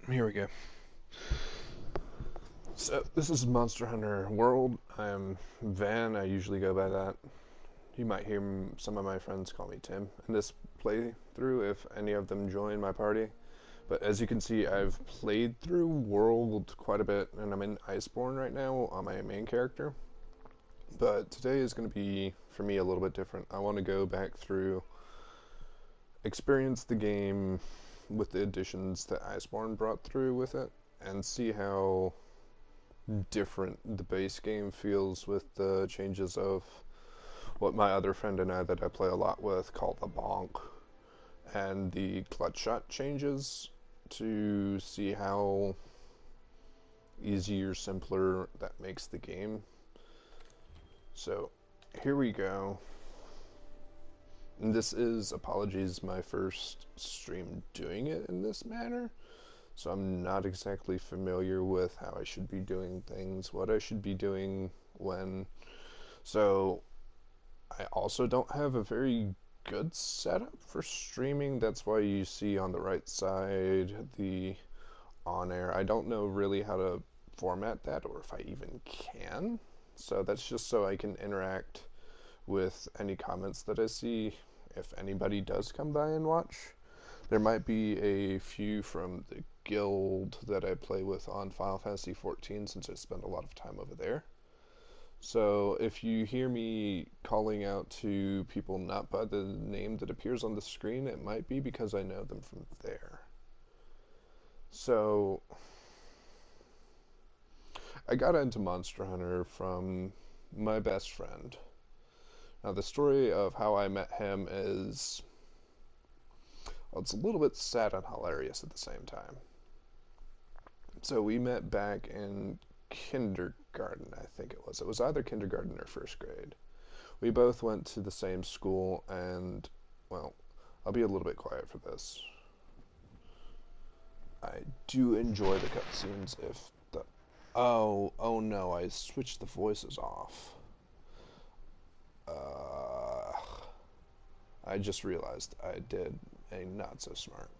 Here we go. So, this is Monster Hunter World. I'm Van. I usually go by that. You might hear some of my friends call me Tim in this playthrough if any of them join my party. But as you can see, I've played through World quite a bit, and I'm in Iceborne right now on my main character. But today is going to be, for me, a little bit different. I want to go back through, experience the game with the additions that Iceborne brought through with it, and see how different the base game feels with the changes of what my other friend and I that I play a lot with call the bonk and the clutch shot changes to see how easier, simpler that makes the game. So here we go. And this is, apologies, my first stream doing it in this manner. So I'm not exactly familiar with how I should be doing things, what I should be doing when. So I also don't have a very good setup for streaming. That's why you see on the right side the on air. I don't know really how to format that or if I even can. So that's just so I can interact with any comments that I see if anybody does come by and watch. There might be a few from the guild that I play with on Final Fantasy XIV since I spend a lot of time over there. So if you hear me calling out to people not by the name that appears on the screen, it might be because I know them from there. So I got into Monster Hunter from my best friend. Now the story of how I met him is, well, it's a little bit sad and hilarious at the same time. So we met back in kindergarten, I think it was. It was either kindergarten or first grade. We both went to the same school, and, well, I'll be a little bit quiet for this. I do enjoy the cutscenes if the. Oh no, I switched the voices off. Uh, I just realized I did a not so smart.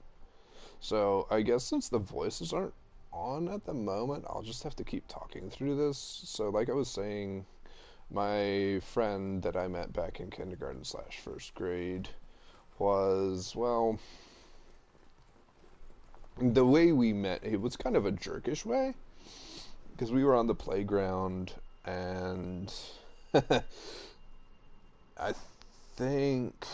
So I guess since the voices aren't on at the moment, I'll just have to keep talking through this. So, like I was saying, my friend that I met back in kindergarten slash first grade was, well, the way we met, it was kind of a jerkish way because we were on the playground and I think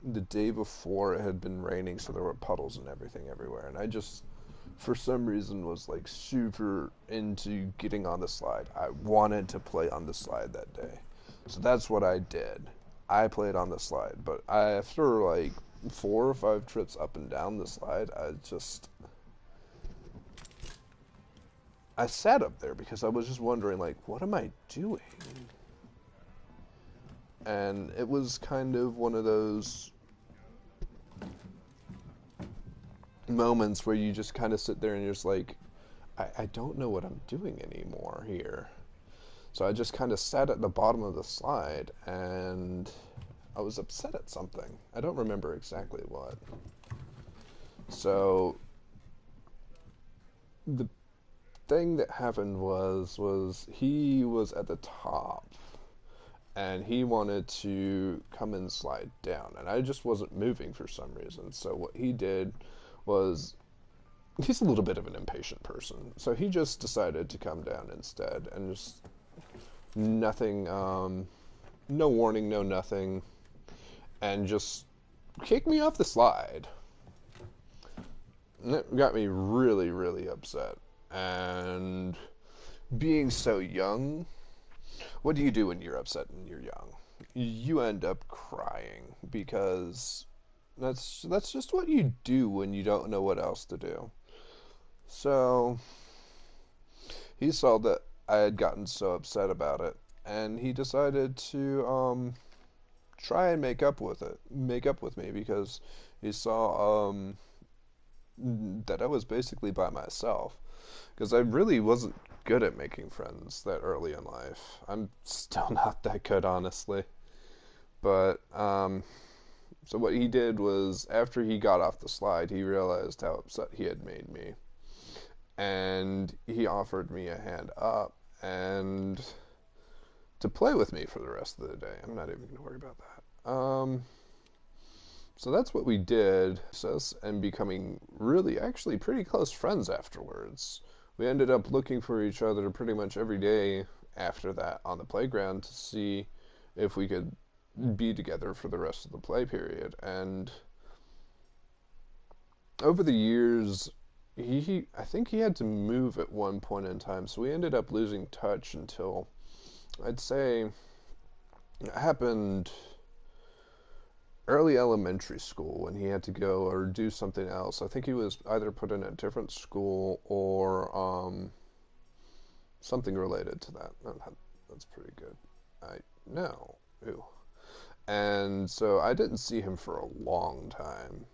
the day before it had been raining, so there were puddles and everything everywhere, and I just for some reason was like super into getting on the slide. I wanted to play on the slide that day. So that's what I did. I played on the slide, but after like 4 or 5 trips up and down the slide, I sat up there because I was just wondering like what am I doing? And it was kind of one of those moments where you just kind of sit there and you're just like, I don't know what I'm doing anymore here. So I just kind of sat at the bottom of the slide and I was upset at something. I don't remember exactly what. So the thing that happened was he was at the top and he wanted to come and slide down and I just wasn't moving for some reason. So what he did was he's a little bit of an impatient person. So he just decided to come down instead and just nothing, no warning, no nothing, and just kick me off the slide. And it got me really, really upset. And being so young, what do you do when you're upset and you're young? You end up crying because that's just what you do when you don't know what else to do. So he saw that I had gotten so upset about it, and he decided to try and make up with me because he saw that I was basically by myself. Because I really wasn't good at making friends that early in life. I'm still not that good, honestly. But so what he did was after he got off the slide, he realized how upset he had made me. and he offered me a hand up and to play with me for the rest of the day. I'm not even going to worry about that. So that's what we did, and becoming really, actually, pretty close friends afterwards. We ended up looking for each other pretty much every day after that on the playground to see if we could be together for the rest of the play period. And over the years, I think he had to move at one point in time, so we ended up losing touch until, I'd say, it happened early elementary school when he had to go or do something else. I think he was either put in a different school or something related to that. That's pretty good. I know. Ew. And so I didn't see him for a long time.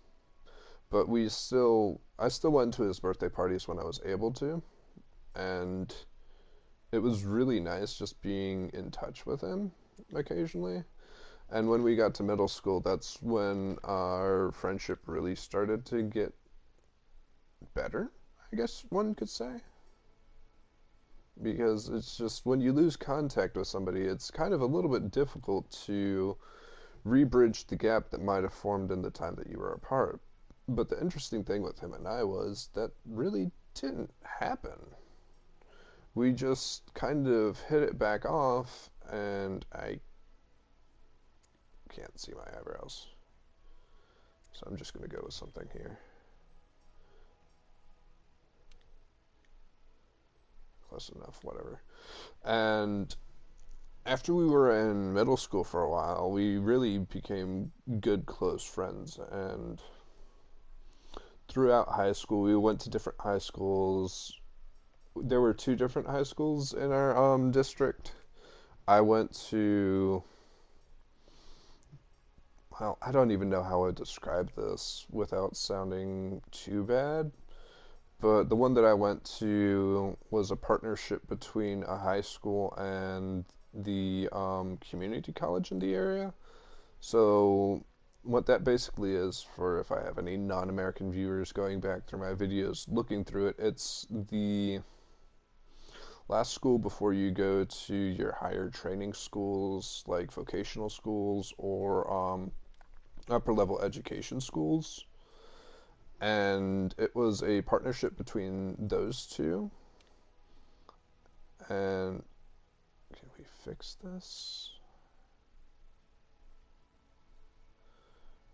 But I still went to his birthday parties when I was able to. And it was really nice just being in touch with him occasionally. And when we got to middle school, that's when our friendship really started to get better, I guess one could say. Because it's just when you lose contact with somebody, it's kind of a little bit difficult to re-bridge the gap that might have formed in the time that you were apart. But the interesting thing with him and I was that really didn't happen. We just kind of hit it back off, and I can't see my eyebrows. So I'm just going to go with something here. Close enough, whatever. And after we were in middle school for a while, we really became good, close friends. And throughout high school, we went to different high schools. There were 2 different high schools in our district. I went to, well, I don't even know how I describe this without sounding too bad. But the one that I went to was a partnership between a high school and the community college in the area. So what that basically is, for if I have any non-American viewers going back through my videos, looking through it, it's the last school before you go to your higher training schools, like vocational schools or upper level education schools. And it was a partnership between those 2. And can we fix this?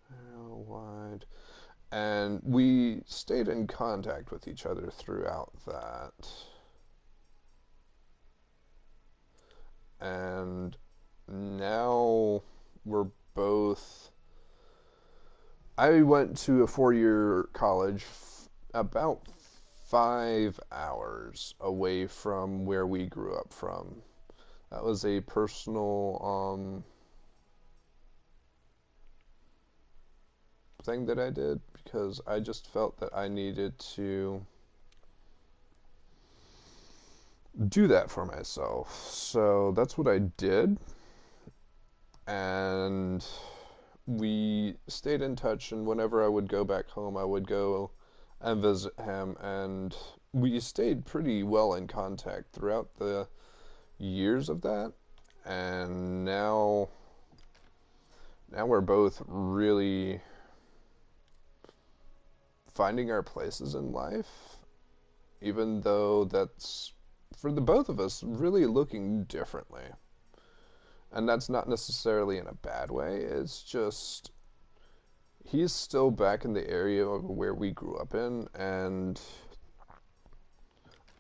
How wide? And we stayed in contact with each other throughout that. And now we're both. I went to a 4-year college about 5 hours away from where we grew up from. That was a personal thing that I did because I just felt that I needed to do that for myself. So that's what I did. And we stayed in touch, and whenever I would go back home, I would go and visit him, and we stayed pretty well in contact throughout the years of that. And now we're both really finding our places in life, even though that's, for the both of us, really looking differently. And that's not necessarily in a bad way. It's just he's still back in the area of where we grew up in, and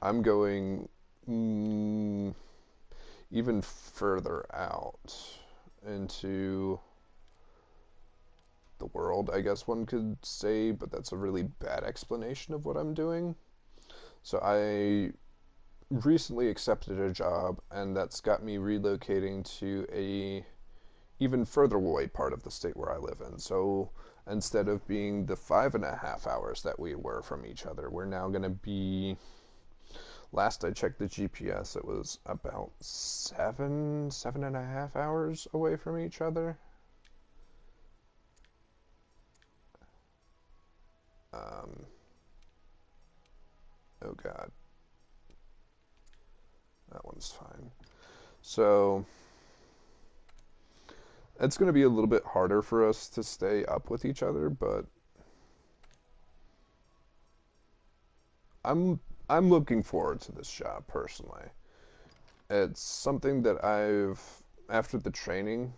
I'm going even further out into the world, I guess one could say, but that's a really bad explanation of what I'm doing. So I recently accepted a job, and that's got me relocating to a even further away part of the state where I live in. So instead of being the 5.5 hours that we were from each other, we're now going to be, last I checked the GPS, it was about 7.5 hours away from each other. Oh god, that one's fine. So it's going to be a little bit harder for us to stay up with each other, but I'm I'm looking forward to this job personally. It's something that I've after the training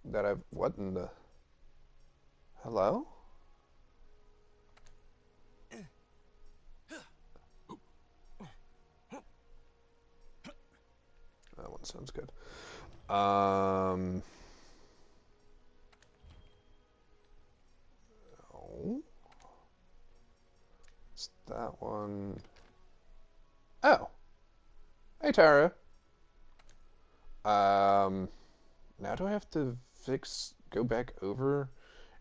that I've what in the hello? That one sounds good. Um oh, it's that one. Oh, hey Tara. Um Now do I have to go back over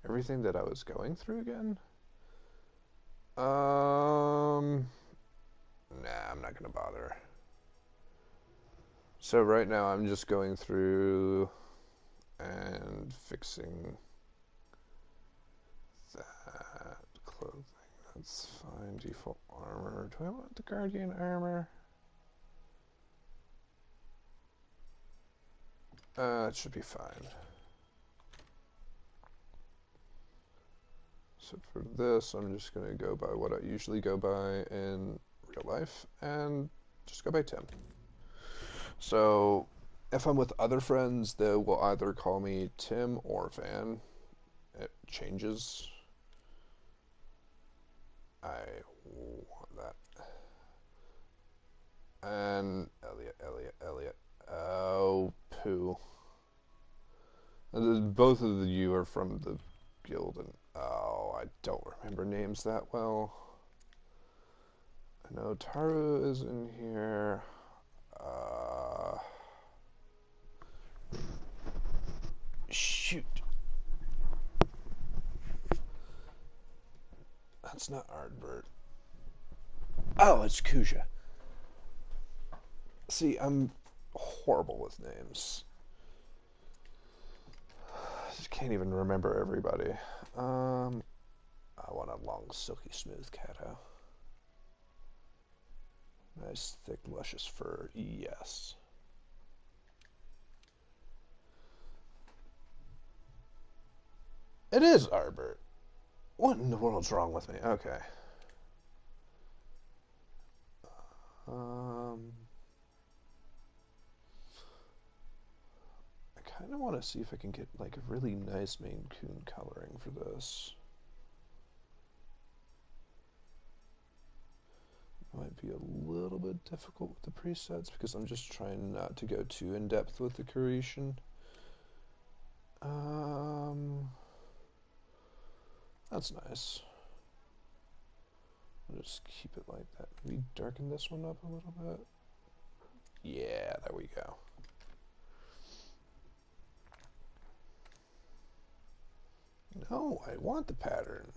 everything that I was going through again? Um, nah, I'm not gonna bother. So right now I'm just going through and fixing that clothing. That's fine. Default armor. Do I want the Guardian armor? It should be fine. So for this, I'm just going to go by what I usually go by in real life and just go by Tim. So if I'm with other friends, they will either call me Tim or Van. It changes. I want that. And Elliot. Oh, poo. Both of you are from the guild, and oh, I don't remember names that well. I know Taru is in here. Shoot. That's not Ardbert. Oh, it's Kuja. See, I'm horrible with names. I just can't even remember everybody. I want a long, silky, smooth Cato. Nice, thick, luscious fur. Yes. It is Ardbert. What in the world's wrong with me? Okay. I kind of want to see if I can get like a really nice Maine Coon coloring for this. Might be a little bit difficult with the presets because I'm just trying not to go too in depth with the curation. That's nice. I'll just keep it like that. Maybe darken this one up a little bit. Yeah, there we go. No, I want the pattern.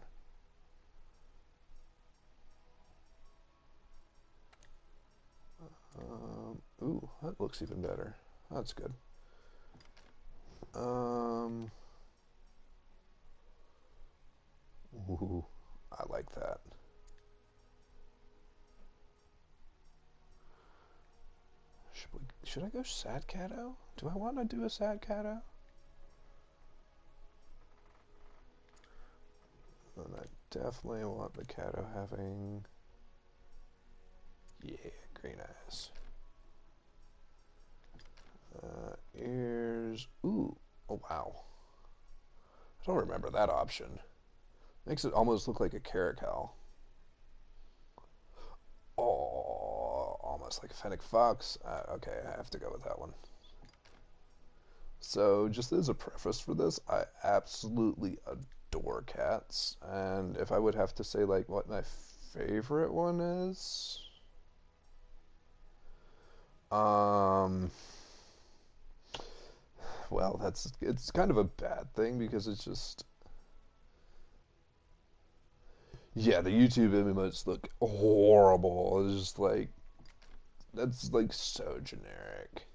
Ooh, that looks even better. That's good. Ooh, I like that. Should I go sad Cato? Do I want to do a sad Cato? And I definitely want the Cato having, yeah, green eyes. Ears. Ooh. Oh, wow. I don't remember that option. Makes it almost look like a caracal. Oh, almost like a fennec fox. Okay, I have to go with that one. So, just as a preface for this, I absolutely adore cats. And if I would have to say, like, what my favorite one is, well, it's kind of a bad thing because it's just, yeah, the YouTube emotes look horrible. It's just like, that's like so generic.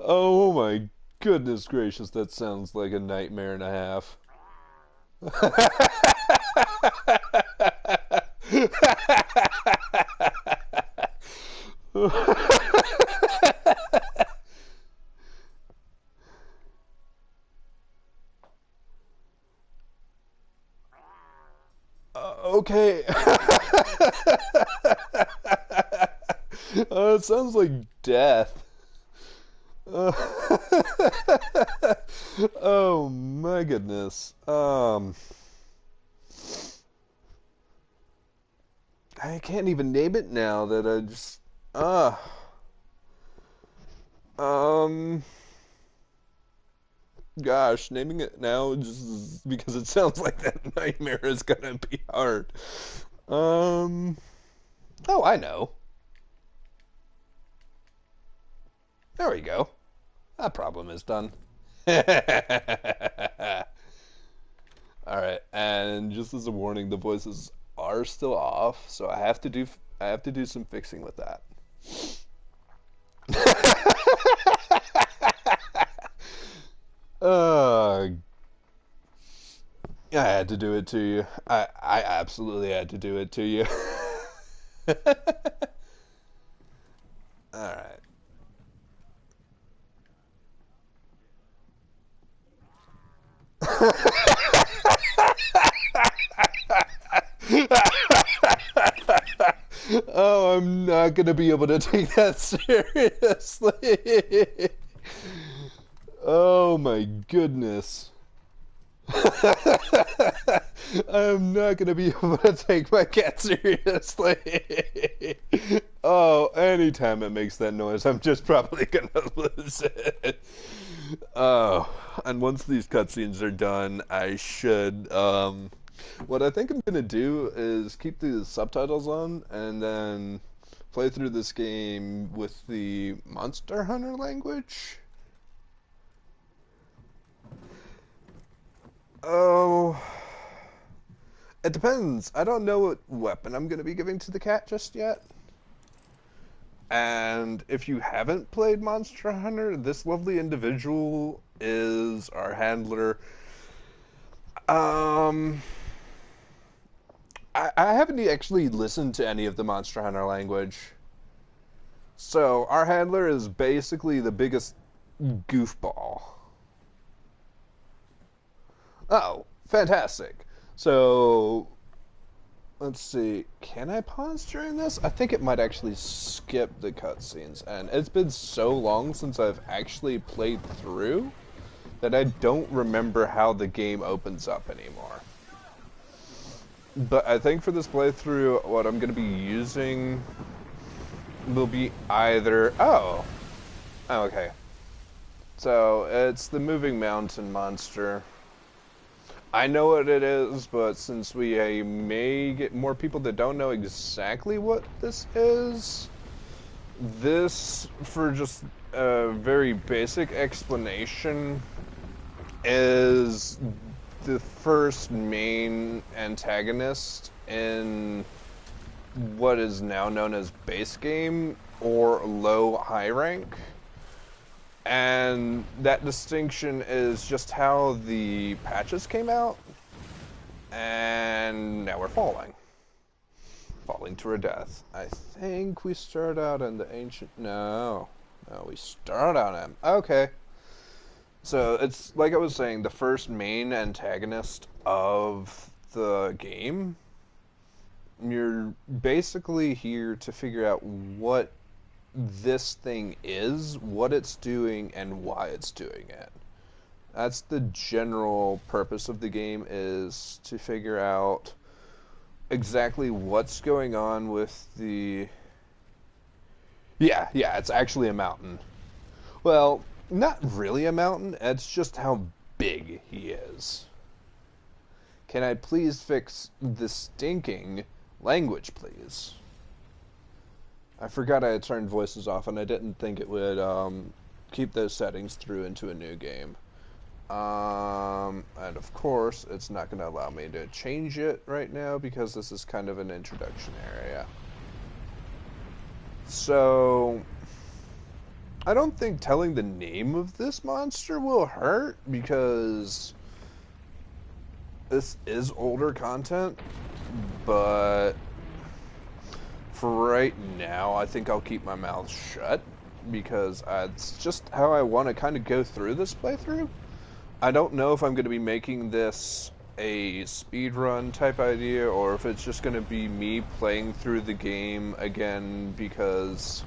Oh my Goodness gracious, that sounds like a nightmare and a half. Okay. It sounds like death. Uh, oh my goodness. I can't even name it now that I just um gosh, naming it now just because it sounds like that nightmare is gonna be hard. Um oh, I know. There we go. That problem is done. Alright, and just as a warning, the voices are still off, so I have to do some fixing with that. uh, I had to do it to you. I absolutely had to do it to you. Alright. Oh, I'm not gonna be able to take that seriously. Oh my goodness. I'm not gonna be able to take my cat seriously. Oh, anytime it makes that noise, I'm just probably gonna lose it. Oh, and once these cutscenes are done, I should. What I think I'm gonna do is keep the subtitles on and then play through this game with the Monster Hunter language. Oh, it depends. I don't know what weapon I'm gonna be giving to the cat just yet. And if you haven't played Monster Hunter, this lovely individual is our handler. Um, I haven't actually listened to any of the Monster Hunter language. So our handler is basically the biggest goofball. Oh, fantastic. So let's see. Can I pause during this? I think it might actually skip the cutscenes. And it's been so long since I've actually played through that I don't remember how the game opens up anymore. But I think for this playthrough, what I'm going to be using will be either... Oh, okay. So, it's the moving mountain monster. I know what it is, but since we may get more people that don't know exactly what this is, this, for just a very basic explanation, is the first main antagonist in what is now known as base game or low high rank. And that distinction is just how the patches came out, and now we're falling to our death. I think we start out in the ancient... No, we start out in... Okay. So, it's, like I was saying, the first main antagonist of the game. You're basically here to figure out what this thing is, what it's doing, and why it's doing it. That's the general purpose of the game, is to figure out exactly what's going on with the... Yeah, it's actually a mountain. Well, not really a mountain, it's just how big he is. Can I please fix the stinking language, please? I forgot I had turned voices off, and I didn't think it would keep those settings through into a new game. And of course, it's not going to allow me to change it right now because this is kind of an introduction area. So, I don't think telling the name of this monster will hurt because this is older content, but for right now, I think I'll keep my mouth shut because it's just how I want to kind of go through this playthrough. I don't know if I'm going to be making this a speedrun type idea or if it's just going to be me playing through the game again because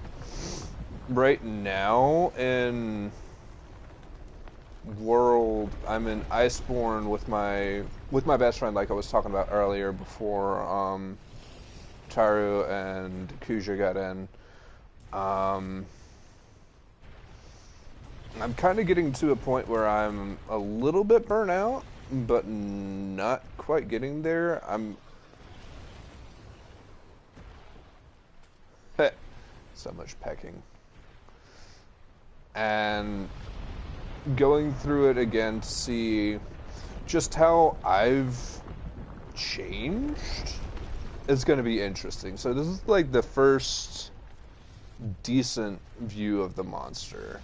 right now in world I'm in Iceborne with my best friend like I was talking about earlier before Taru and Kuja got in. Um, I'm kind of getting to a point where I'm a little bit burnt out, but not quite getting there. So much pecking. And going through it again to see just how I've changed is going to be interesting. So this is like the first decent view of the monster.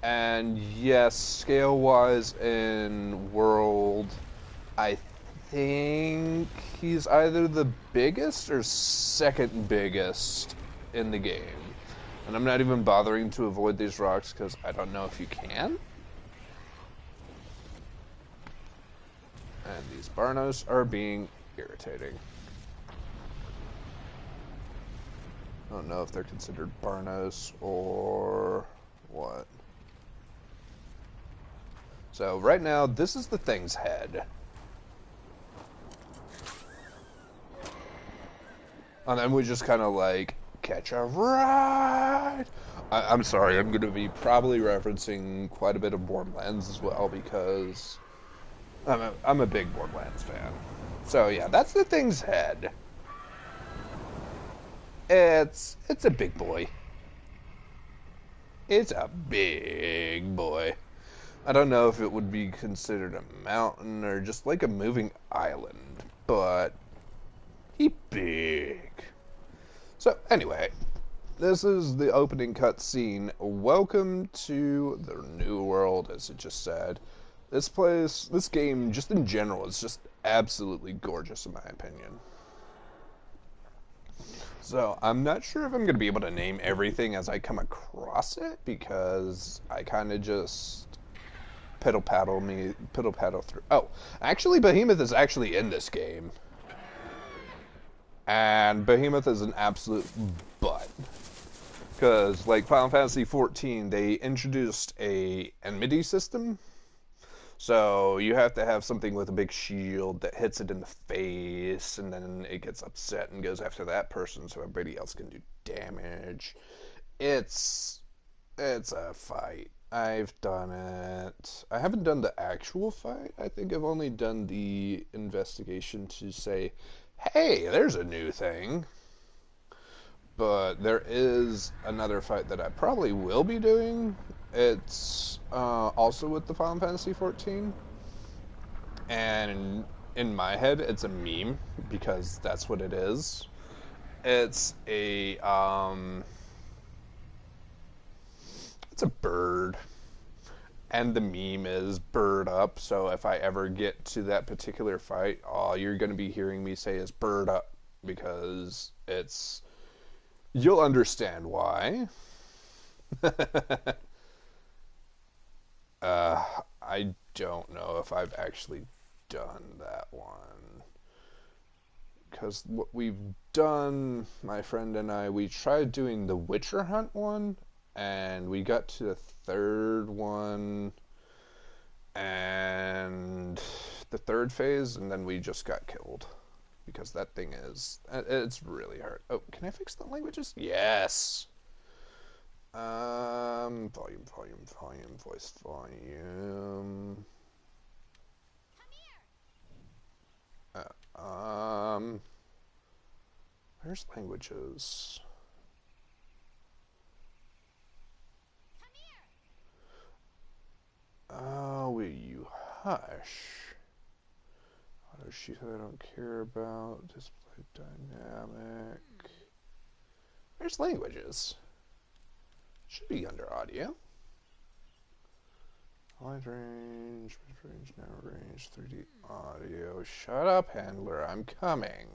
And yes, scale-wise in world, I think he's either the biggest or second biggest in the game. And I'm not even bothering to avoid these rocks because I don't know if you can. And these Barnos are being irritating. I don't know if they're considered Barnos or what. So right now, this is the thing's head. And then we just kind of like catch a ride. I'm sorry, I'm going to be probably referencing quite a bit of Borderlands as well because I'm a big Borderlands fan. So yeah, that's the thing's head. It's a big boy. It's a big boy. I don't know if it would be considered a mountain or just like a moving island, but he big. So anyway, this is the opening cutscene. Welcome to the new world, as it just said. This place, this game, just in general, is just absolutely gorgeous in my opinion. So I'm not sure if I'm going to be able to name everything as I come across it because I kind of just piddle paddle through. Oh, actually, Behemoth is actually in this game, and Behemoth is an absolute butt. Because like Final Fantasy XIV, they introduced a enmity system. So you have to have something with a big shield that hits it in the face, and then it gets upset and goes after that person, so everybody else can do damage. It's a fight. I've done it. I haven't done the actual fight. I think I've only done the investigation to say, hey, there's a new thing. But there is another fight that I probably will be doing. It's also with the Final Fantasy XIV. And in my head, it's a meme because that's what it is. It's it's a bird. And the meme is bird up, so if I ever get to that particular fight, all you're going to be hearing me say is bird up because it's you'll understand why. I don't know if I've actually done that one. Because what we've done, my friend and I, we tried doing the Witcher Hunt one, and we got to the third one, and the third phase, and then we just got killed. Because that thing it's really hard. Oh, can I fix the languages? Yes. Volume, voice volume. Where's languages? Oh, will you hush? Auto sheet I don't care about. Display dynamic. Where's languages? Should be under audio. Wide range, mid range, narrow range, 3D audio. Shut up, handler. I'm coming.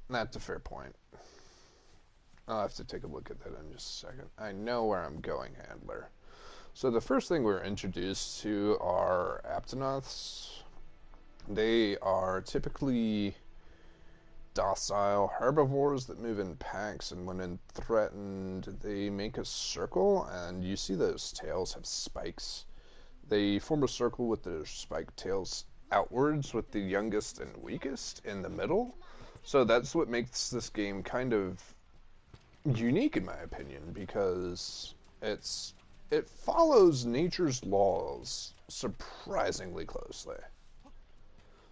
That's a fair point. I'll have to take a look at that in just a second. I know where I'm going, handler. So the first thing we're introduced to are Aptonoths. They are typically docile herbivores that move in packs, and when threatened, they make a circle, and you see those tails have spikes. They form a circle with their spiked tails outwards, with the youngest and weakest in the middle. So that's what makes this game kind of unique, in my opinion, because it follows nature's laws surprisingly closely.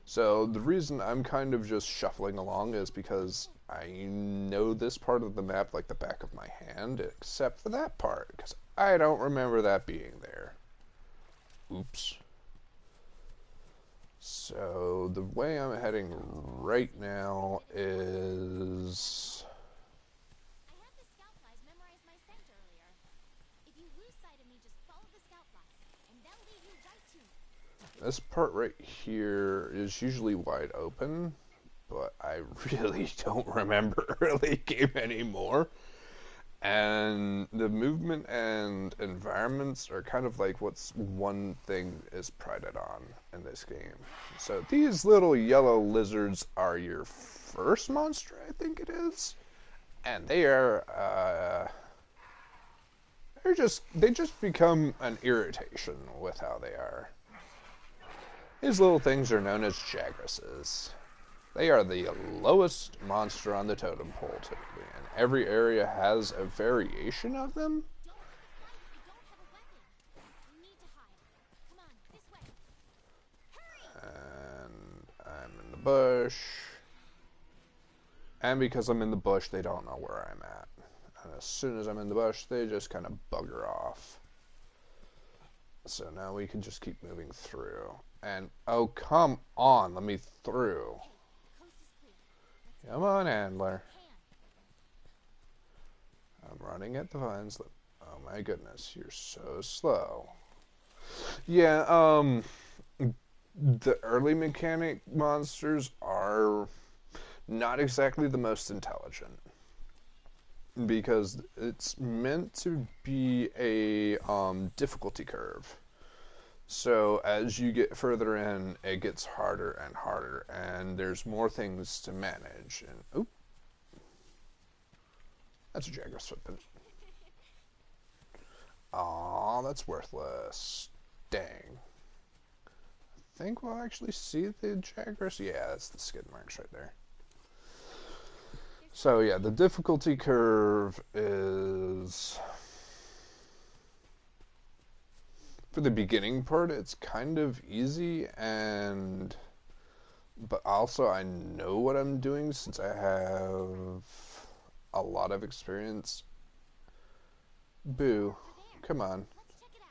So the reason I'm kind of just shuffling along is because I know this part of the map like the back of my hand, except for that part, because I don't remember that being there. Oops. So the way I'm heading right now is... I had the scout flies memorize my scent earlier. If you lose sight of me, just follow the scout flies, and they'll lead you right to me. This part right here is usually wide open, but I really don't remember early game anymore. And the movement and environments are kind of like what's one thing is prided on in this game. So these little yellow lizards are your first monster, I think it is. And they are, they just become an irritation with how they are. These little things are known as jagresses. They are the lowest monster on the totem pole, typically, and every area has a variation of them. Don't have a weapon. You need to hide. Come on, this way. Hurry! And I'm in the bush. And because I'm in the bush, they don't know where I'm at. And as soon as I'm in the bush, they just kind of bugger off. So now we can just keep moving through. And, oh, come on, let me through. The coast is clear. Come on, handler. Hand. I'm running at the vines. Oh my goodness, you're so slow. Yeah, the early mechanic monsters are not exactly the most intelligent, because it's meant to be a difficulty curve. So as you get further in, it gets harder and harder, and there's more things to manage. And oop, that's a Jagras weapon. Aw, that's worthless. Dang. I think we'll actually see the Jagras. Yeah, that's the skid marks right there. So yeah, the difficulty curve is... For the beginning part, it's kind of easy, but also I know what I'm doing since I have a lot of experience. Boo. Come on. Let's check it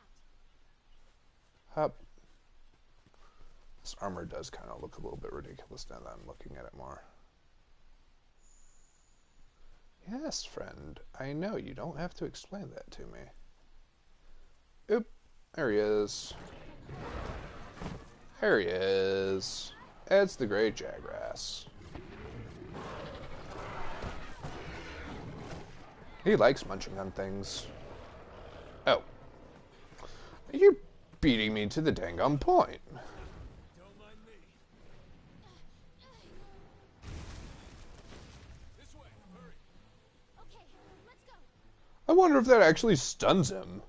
out. Hup. This armor does kind of look a little bit ridiculous now that I'm looking at it more. Yes, friend. I know, you don't have to explain that to me. Oop. There he is. There he is. It's the Great Jagras. He likes munching on things. Oh. You're beating me to the dang on point. Don't mind me. This way, hurry. Okay, let's go. I wonder if that actually stuns him.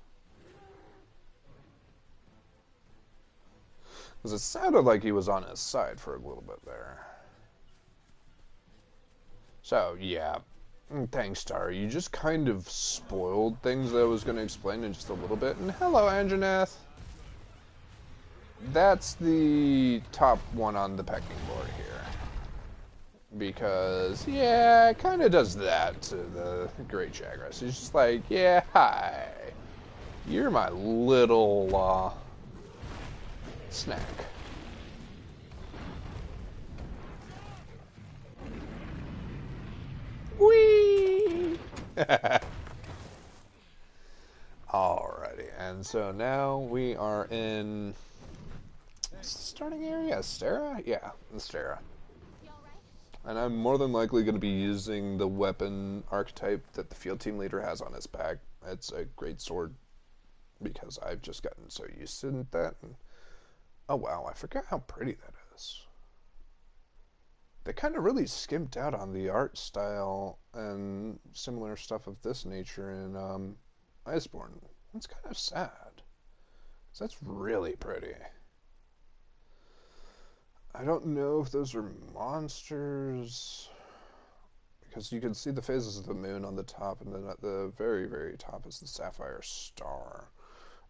Because it sounded like he was on his side for a little bit there. So, yeah. Thanks, Star. You just kind of spoiled things that I was going to explain in just a little bit. And hello, Anjanath. That's the top one on the pecking order here. Because, yeah, it kind of does that to the Great Jagras. He's just like, yeah, hi. You're my little, snack. Whee! Alrighty, and so now we are in starting area, Stera? Yeah, the Stera. You alright? And I'm more than likely going to be using the weapon archetype that the field team leader has on his back. It's a great sword because I've just gotten so used to that. And, oh wow, I forgot how pretty that is. They kind of really skimped out on the art style and similar stuff of this nature in Iceborne. It's kind of sad. 'Cause that's really pretty. I don't know if those are monsters, because you can see the phases of the moon on the top, and then at the very, very top is the sapphire star.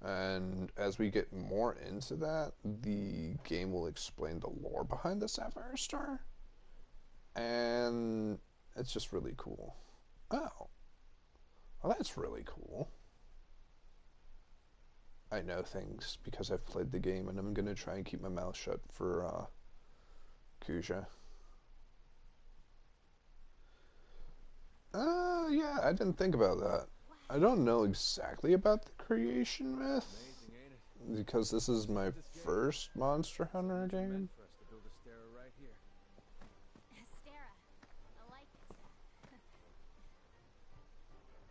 And as we get more into that, the game will explain the lore behind the sapphire star. And it's just really cool. Oh. Well, that's really cool. I know things because I've played the game, and I'm going to try and keep my mouth shut for Kuja. Yeah, I didn't think about that. I don't know exactly about the creation myth, Amazing, ain't it? because this is my first Monster Hunter game. Meant for us to build a stair right here. Stera. I like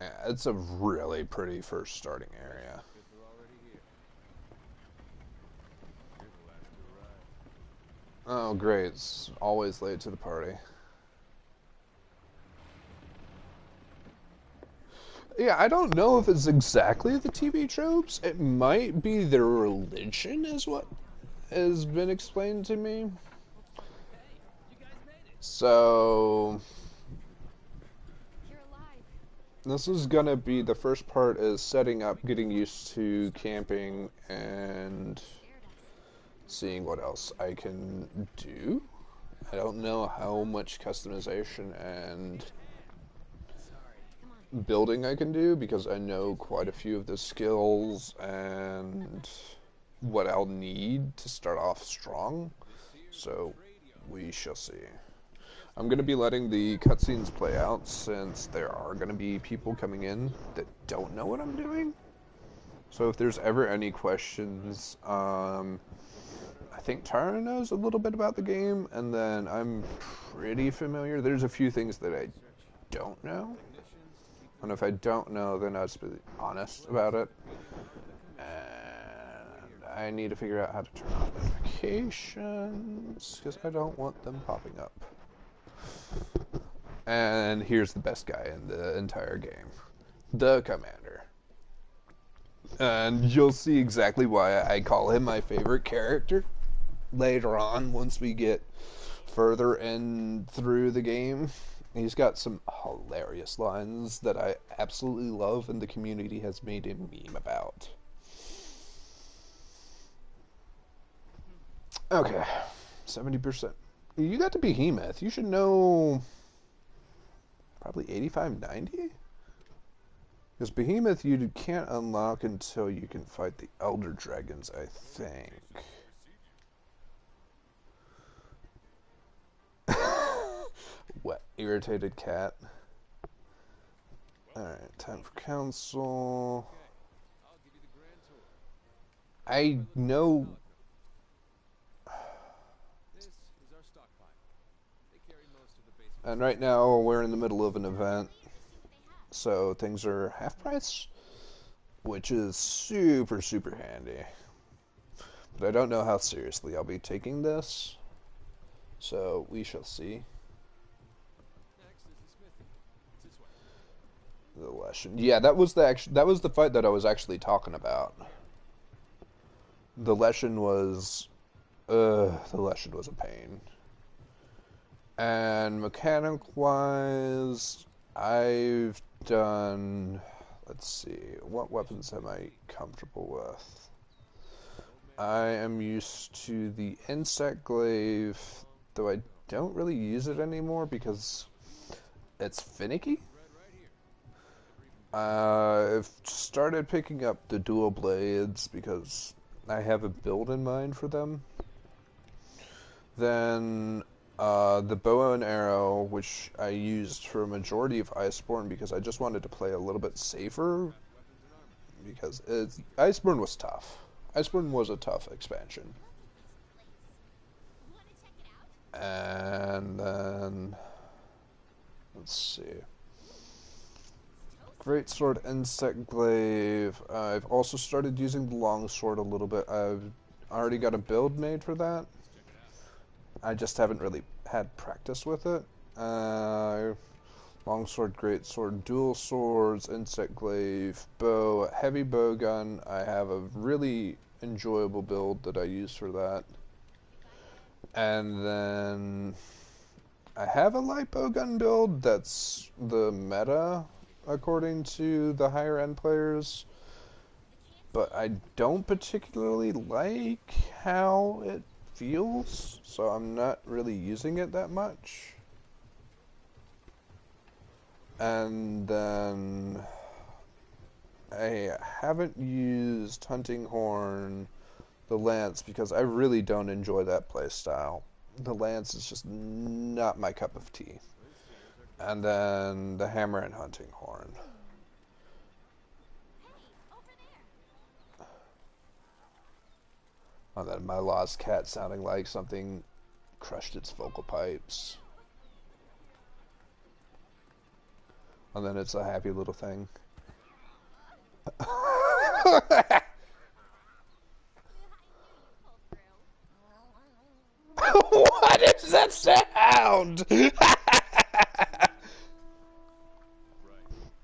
it. Yeah, it's a really pretty first starting area. Because we're already here. You're the last to arrive. Oh, great. It's always late to the party. Yeah, I don't know if it's exactly the TV tropes. It might be their religion, is what has been explained to me. Hey, you guys made it. So, You're alive. this is gonna be the first part is setting up, getting used to camping, and Scared us. seeing what else I can do. I don't know how much customization and Come on. building I can do, because I know quite a few of the skills and what I'll need to start off strong. So we shall see. I'm going to be letting the cutscenes play out, since there are going to be people coming in that don't know what I'm doing. So if there's ever any questions, I think Tara knows a little bit about the game, and then I'm pretty familiar. There's a few things that I don't know. And if I don't know, then I'll just be honest about it. And I need to figure out how to turn off notifications, because I don't want them popping up. And here's the best guy in the entire game. The Commander. And you'll see exactly why I call him my favorite character later on, once we get further in through the game. He's got some hilarious lines that I absolutely love, and the community has made a meme about. Okay, 70%. You got the Behemoth. You should know probably 85, 90? Because Behemoth you can't unlock until you can fight the Elder Dragons, I think. What irritated cat. Alright, time for council. I'll give you the grand tour. I know. This is our stockpile. They carry most of the basic. And right now we're in the middle of an event, so things are half price, which is super, super handy. But I don't know how seriously I'll be taking this, so we shall see. Next is the smithy. It's this way. The lesson. Yeah, that was the fight that I was actually talking about. The lesson was a pain. And mechanic-wise, I've done. Let's see, what weapons am I comfortable with? I am used to the insect glaive, though I don't really use it anymore because it's finicky. I've started picking up the dual blades because I have a build in mind for them. Then The bow and arrow, which I used for a majority of Iceborne because I just wanted to play a little bit safer because Iceborne was tough. Iceborne was a tough expansion. Look at this place. Wanna check it out? And then, let's see. It's toasty. Great Sword, Insect Glaive. I've also started using the Long Sword a little bit. I've already got a build made for that. I just haven't really had practice with it. Long Sword, Great Sword, Dual Swords, Insect Glaive, Bow, Heavy Bow Gun. I have a really enjoyable build that I use for that. And then I have a light bowgun build that's the meta according to the higher end players, but I don't particularly like how it feels, so I'm not really using it that much. And then I haven't used Hunting Horn, the Lance, because I really don't enjoy that playstyle. The Lance is just not my cup of tea. And then the Hammer and Hunting Horn. Hey, over there. And then my Lost Cat sounding like something crushed its vocal pipes. And then it's a happy little thing. I knew you'd pull through. What is that sound? Right.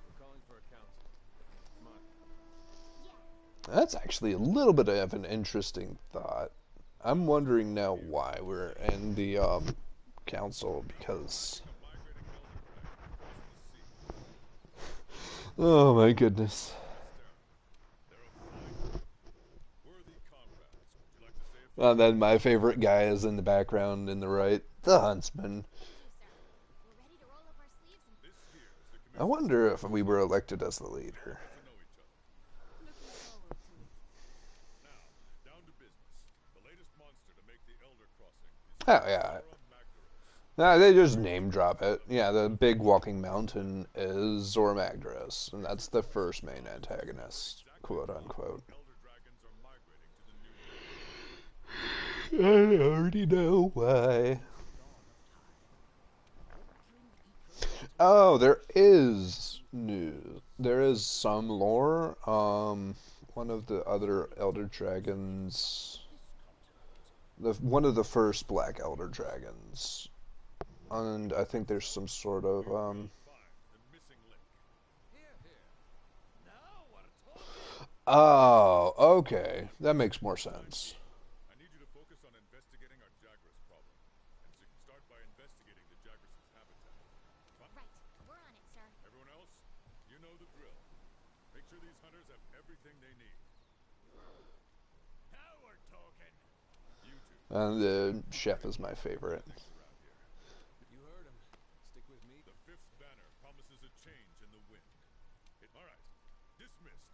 We're calling for a council. Come on. Yeah. That's actually a little bit of an interesting thought. I'm wondering now why we're in the council, because oh my goodness. Worthy comrades. Would you like to say a few And then my favorite guy is in the background in the right, the huntsman. Thank you, sir. We're ready to roll up our sleeves and This here is the I commission wonder if we were elected as the leader. to know each other. looking forward to it. Now, down to business. The latest monster to make the Elder Crossing is Oh yeah. Zora Magdaros. Nah, they just name drop it. Yeah, the big walking mountain is Zora Magdaros, and that's the first main antagonist, quote unquote. Elder dragons are migrating to the new world. I already know why. Oh, there is news. There is some lore. One of the other Elder Dragons, one of the first Black Elder Dragons, and I think there's some sort of Find the missing link. Here, here. Now we're talking. Oh, okay, that makes more sense. I need you to focus on investigating our Jagras problem. And so you can start by investigating the Jagras' habitat. Right. We're on it, sir. Everyone else, you know the drill. Make sure these hunters have everything they need. Now we're talking. You two. And the chef is my favorite. Around here. You heard him. Stick with me. The fifth banner promises a change in the wind. All right. Dismissed.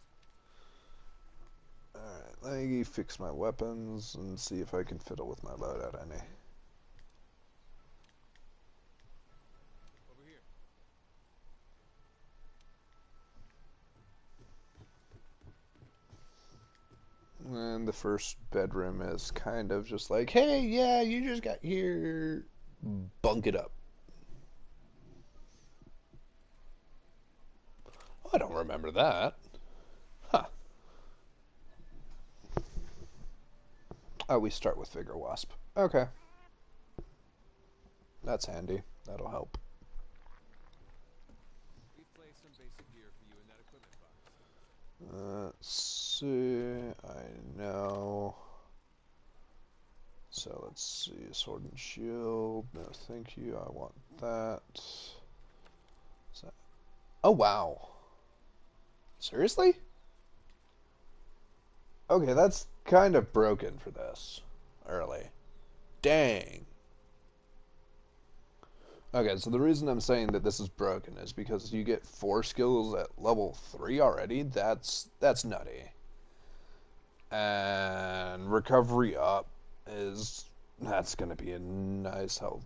Alright, let me fix my weapons and see if I can fiddle with my loadout any. Over here. And the first bedroom is kind of just like, hey, yeah, you just got here. Bunk it up. Oh, I don't remember that. Huh. Oh, we start with Vigor Wasp. Okay. That's handy. That'll help. We've placed some basic gear for you in that equipment box. Let's see. I know. So let's see. Sword and shield. No, thank you. I want that. Is that... Oh, wow. Seriously? Okay, that's kind of broken for this. Early. Dang. Okay, so the reason I'm saying that this is broken is because you get 4 skills at level 3 already. That's nutty. And recovery up that's gonna be a nice help.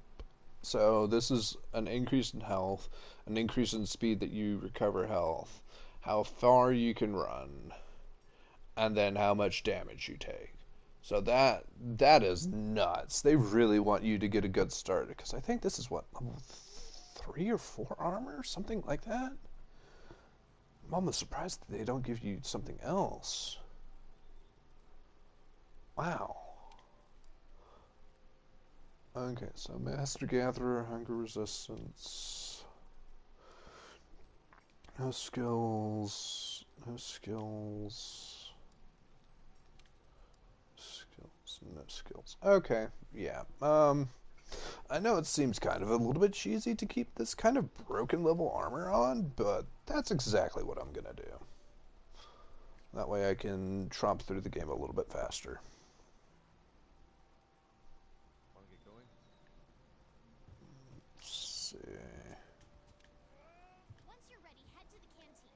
So this is an increase in health, an increase in speed that you recover health, how far you can run, and then how much damage you take. So that is nuts. They really want you to get a good start because I think this is what level 3 or 4 armor, something like that. I'm almost surprised that they don't give you something else. Wow. Okay, so Master Gatherer, Hunger Resistance. No skills. No skills. Skills. No skills. Okay, yeah. I know it seems kind of a little bit cheesy to keep this kind of broken level armor on, but that's exactly what I'm gonna do. That way I can tromp through the game a little bit faster. Want to get going? Let's see. Once you're ready, head to the canteen.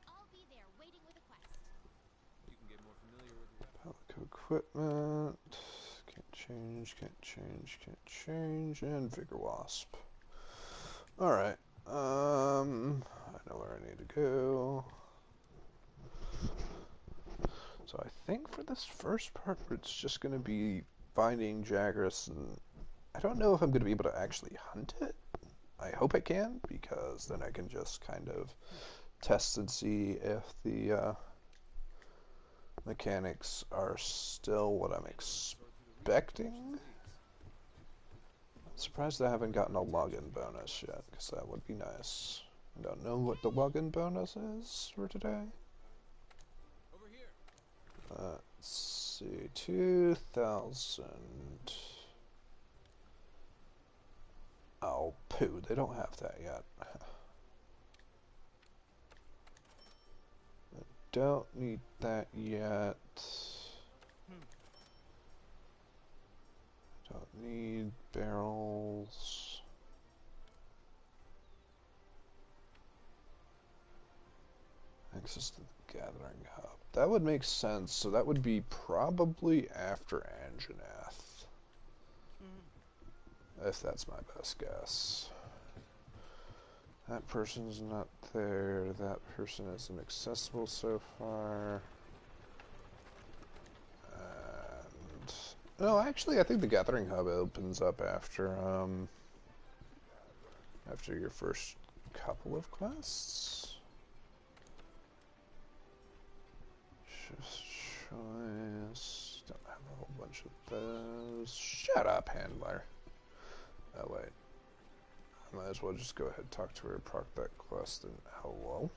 I'll be there waiting with a quest. You can get more familiar with the Pelico equipment. Can't change, can't change, can't change. And Vigor Wasp. Alright. I know where I need to go. So I think for this first part, it's just going to be finding Jagras, and I don't know if I'm going to be able to actually hunt it. I hope I can, because then I can just kind of test and see if the mechanics are still what I'm expecting. I'm surprised I haven't gotten a login bonus yet, because that would be nice. I don't know what the login bonus is for today. over here. Let's see, 2,000. Oh, poo, they don't have that yet. I don't need that yet. Don't need barrels. Access to the gathering hub. That would make sense, so that would be probably after Anjanath. If that's my best guess. That person's not there. That person isn't accessible so far. And no, actually, I think the Gathering Hub opens up after after your first couple of quests. Just choice. Don't have a whole bunch of those. Shut up, handler. Oh wait. I might as well just go ahead and talk to her, proc that quest, and hello?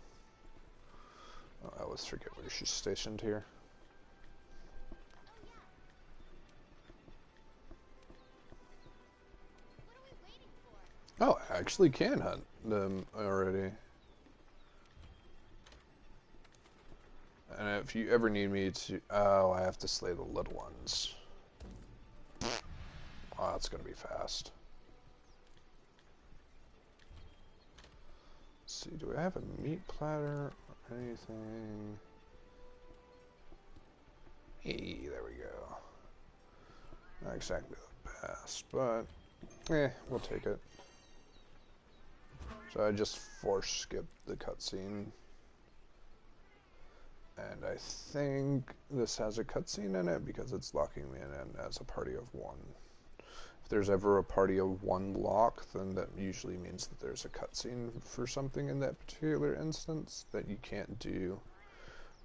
Oh, I always forget where she's stationed here. Oh yeah. What are we waiting for? Oh, I actually can hunt them already. And if you ever need me to... Oh, I have to slay the little ones. Oh, that's gonna be fast. Let's see, do I have a meat platter or anything? Hey, there we go. Not exactly the best, but we'll take it. So I just force skipped the cutscene. And I think this has a cutscene in it because it's locking me in as a party of one. If there's ever a party of one lock, then that usually means that there's a cutscene for something in that particular instance that you can't do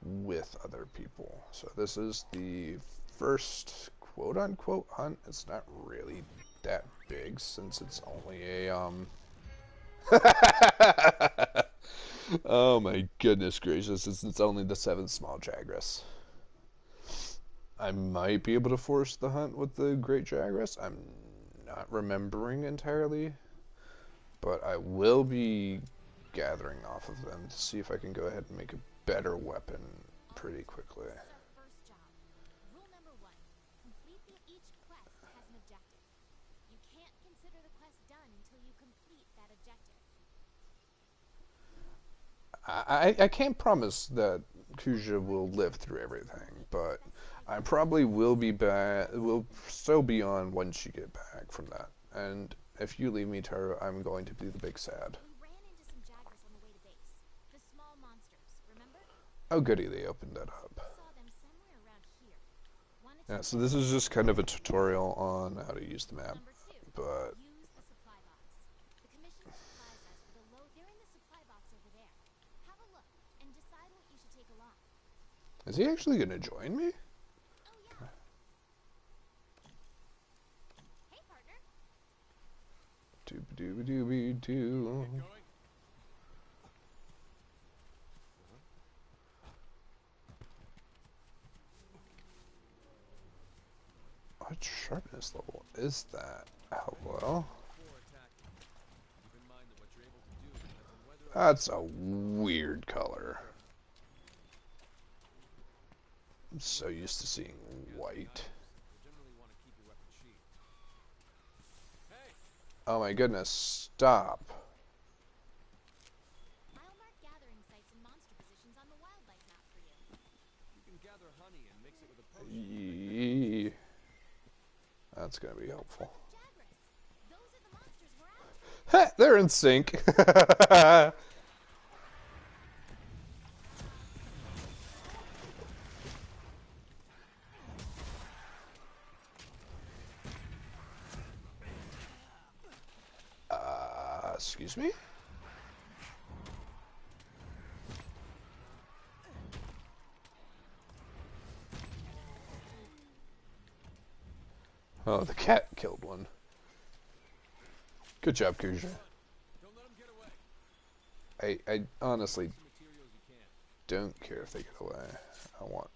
with other people. So this is the first quote-unquote hunt. It's not really that big since it's only a oh my goodness gracious, it's only the 7 small Jagras. I might be able to force the hunt with the Great Jagras. I'm not remembering entirely. But I will be gathering off of them to see if I can go ahead and make a better weapon pretty quickly. This is our first job. Rule number 1. Each quest has an objective. You can't consider the quest done until you complete that objective. I can't promise that Kuja will live through everything, but I probably will be back. Will still be on once you get back from that. And if you leave me, Taro, I'm going to be the big sad. We ran into some jaggers on the way to base. The small monsters, remember? Oh goody, they opened that up. Saw them somewhere around here. Wanted Yeah, to so this is just kind of a tutorial on how to use the map, Number 2. but Use the supply box. The commission supplies us with a load. They're in the supply box over there. Have a look and decide what you should take along. is he actually going to join me? Oh yeah. Hey partner. Dooby-dooby-dooby-doo. Going? What sharpness level is that? Hello? Before attacking. Keep in mind that what you're able to do depends on whether That's a weird color. I'm so used to seeing white. you'll generally want to keep your weapon sheathed. Hey! Oh my goodness, stop. I'll mark gathering sites and monster positions on the wildlife map for you. You can gather honey and mix it with a potion. Yee. That's gonna be helpful. Jaggers. Those are the monsters we're after. They're in sync. Excuse me? Oh, the cat killed one. Good job, Kuja. Don't let them get away. I honestly Some materials you can. don't care if they get away. I want...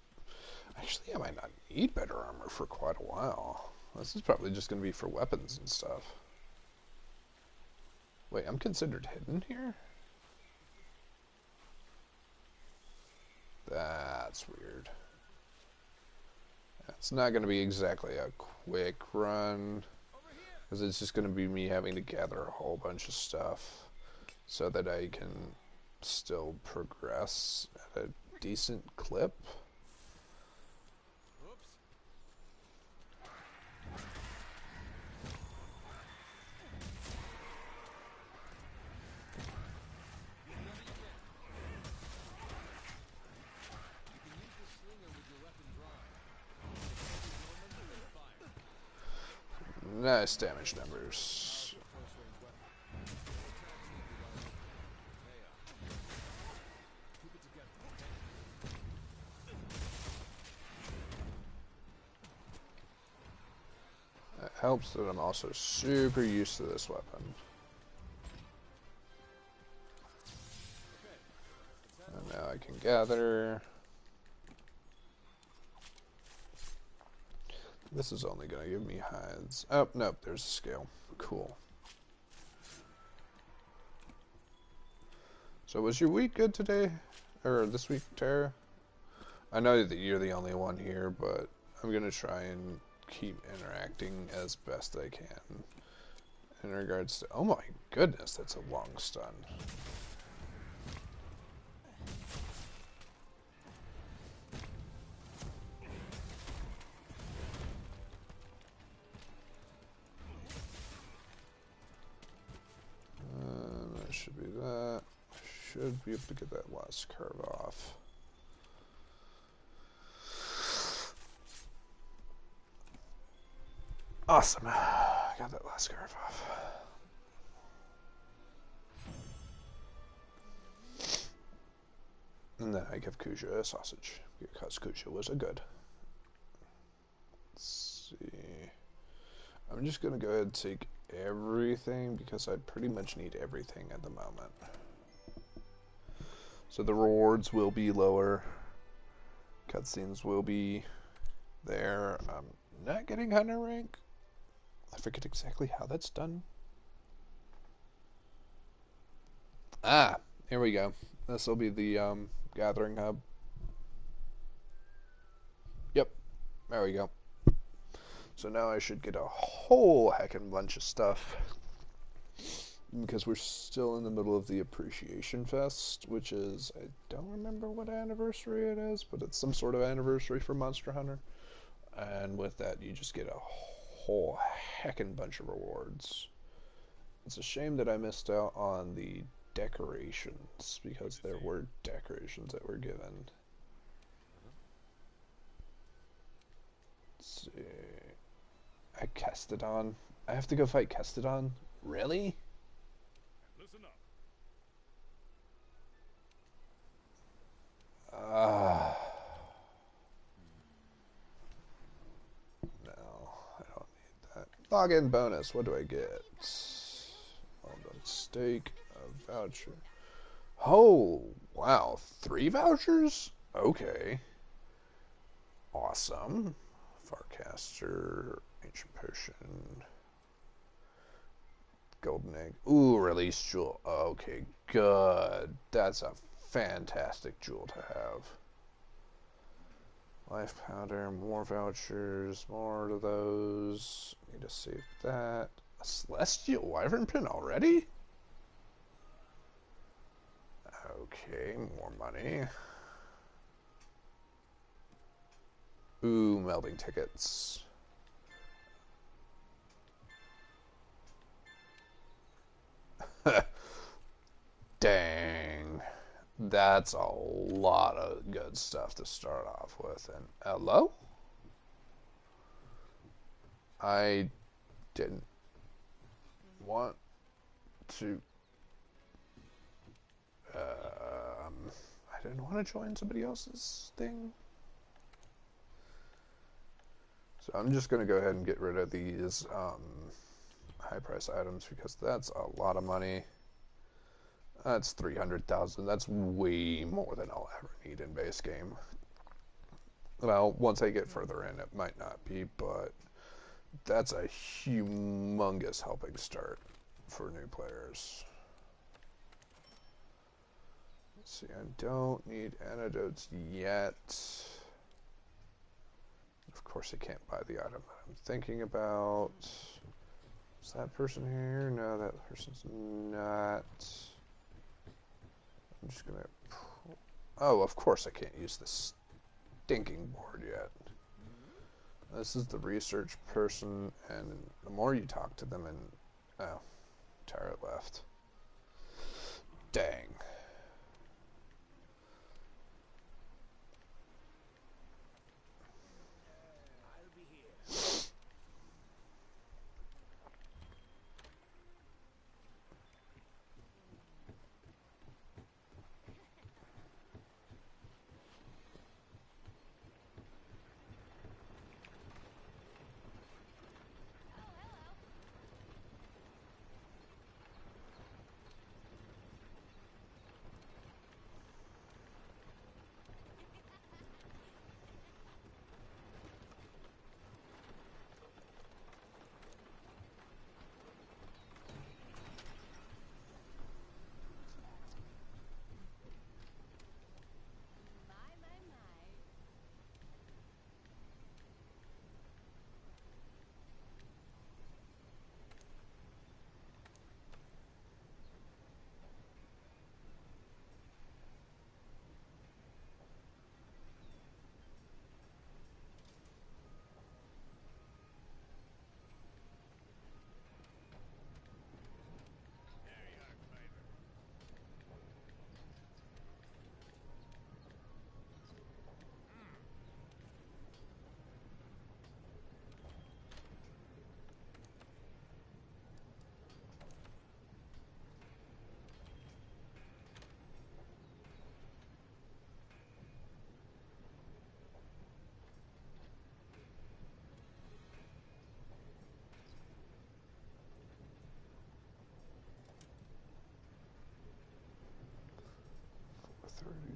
Actually, I might not need better armor for quite a while. This is probably just going to be for weapons and stuff. Wait, I'm considered hidden here? That's weird. It's not going to be exactly a quick run, because it's just going to be me having to gather a whole bunch of stuff so that I can still progress at a decent clip. Oops. You can use the slinger with your weapon drawn. Fire. Nice damage numbers. Close range weapon. Keep it together, okay? It helps that I'm also super used to this weapon. And now I can gather. This is only going to give me hides. Oh, nope, there's a scale. Cool. So was your week good today? Or this week, Tara? I know that you're the only one here, but I'm going to try and keep interacting as best I can. In regards to... Oh my goodness, that's a long stun. That should be that. Should be able to get that last curve off. Awesome. Got that last curve off. And then I give Kuja a sausage, because Kuja was a good. Let's see. I'm just going to go ahead and take everything, because I pretty much need everything at the moment. So the rewards will be lower. Cutscenes will be there. I'm not getting hunter rank. I forget exactly how that's done. Ah, here we go. This will be the gathering hub. Yep, there we go. So now I should get a whole heckin' bunch of stuff. Because we're still in the middle of the Appreciation Fest, which is, I don't remember what anniversary it is, but it's some sort of anniversary for Monster Hunter. And with that, you just get a whole heckin' bunch of rewards. It's a shame that I missed out on the decorations because there were decorations that were given. Let's see. Kestodon. I have to go fight Kestodon? Really? Listen up. No, I don't need that. Login bonus. What do I get? Well done steak, a voucher. Oh, wow. 3 vouchers? Okay. Awesome. Farcaster, ancient potion, golden egg. Ooh, release jewel. Okay, good. That's a fantastic jewel to have. Life powder, more vouchers, more of those. Need to save that. A celestial wyvern pin already? Okay, more money. Ooh, melding tickets. Dang. That's a lot of good stuff to start off with. And hello? I didn't want to. I didn't want to join somebody else's thing. So I'm just going to go ahead and get rid of these high price items because that's a lot of money. That's 300,000. That's way more than I'll ever need in base game. Well, once I get further in, it might not be, but that's a humongous helping start for new players. Let's see, I don't need antidotes yet. Of course, I can't buy the item that I'm thinking about. Is that person here? No, that person's not. I'm just gonna. Oh, of course I can't use this stinking board yet. This is the research person, and the more you talk to them, and oh, Tyrant left. Dang.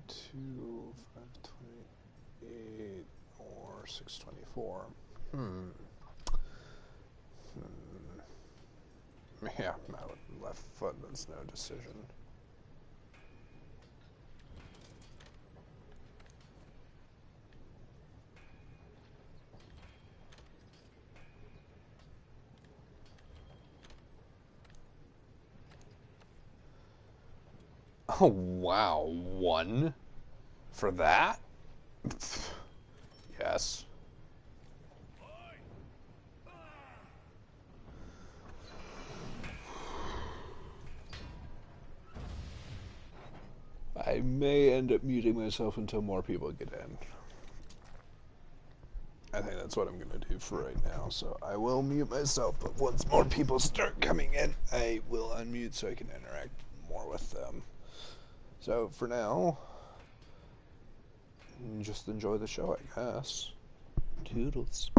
Two, 528, or 624. Yeah, my left foot, that's no decision. Oh, wow. 1 for that? Yes. I may end up muting myself until more people get in. I think that's what I'm going to do for right now. So I will mute myself, but once more people start coming in, I will unmute so I can interact more with them. So for now, just enjoy the show, I guess. Toodles.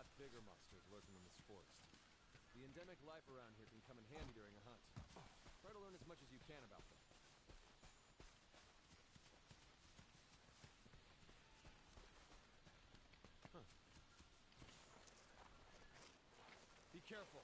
lot bigger monsters lurking in this forest. The endemic life around here can come in handy during a hunt. Try to learn as much as you can about them. Huh. Be careful.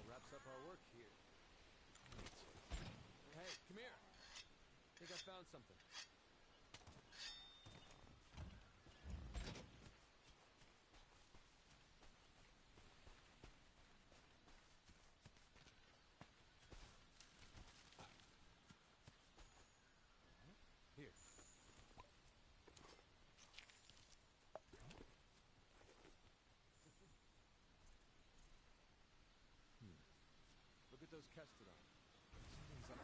Wraps up our work here. Hey, come here. I think I found something. Here. Look at those Kestodon. Something's up.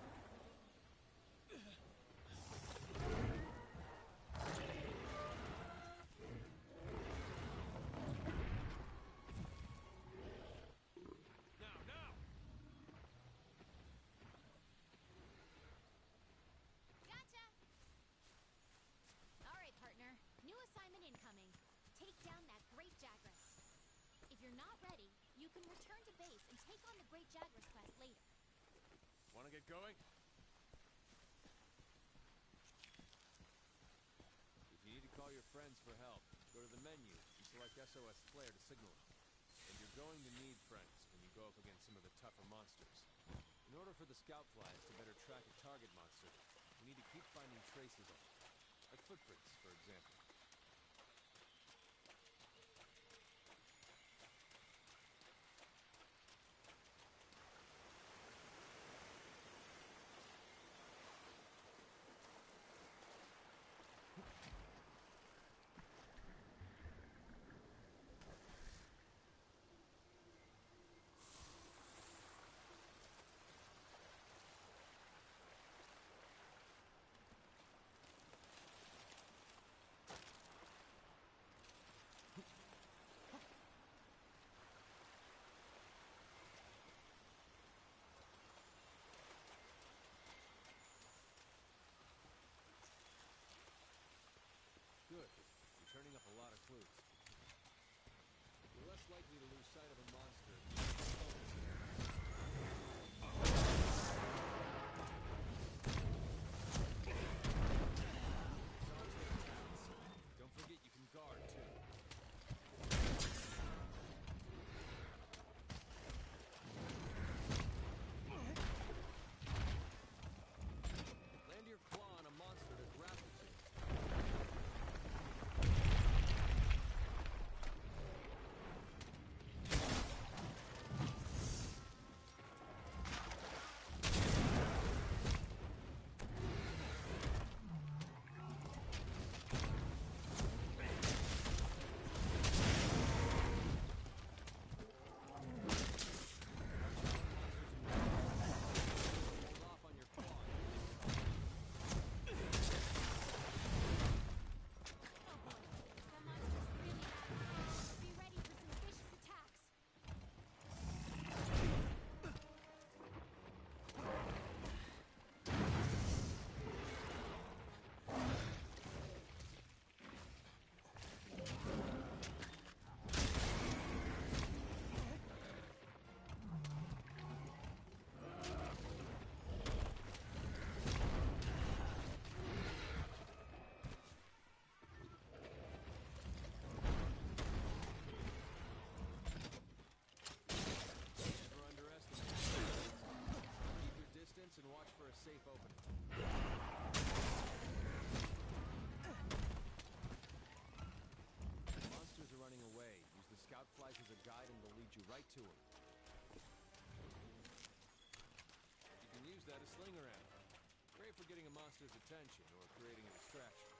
Now! Gotcha! Alright, partner. New assignment incoming. Take down that Great Jagras. If you're not ready, you can return to base and take on the Great Jagras quest later. Wanna get going? If you need to call your friends for help, go to the menu and select SOS Flare to signal them. And you're going to need friends when you go up against some of the tougher monsters. In order for the scout flies to better track a target monster, we need to keep finding traces of it. Like footprints, for example. Good. You're turning up a lot of clues. You're less likely to lose sight of a monster if you focus. Don't forget you can guard, too. Land your claw on a monster to grapple to. And watch for a safe opening. Monsters are running away. Use the scout flies as a guide and they'll lead you right to them. You can use that as sling around. Great for getting a monster's attention or creating a distraction.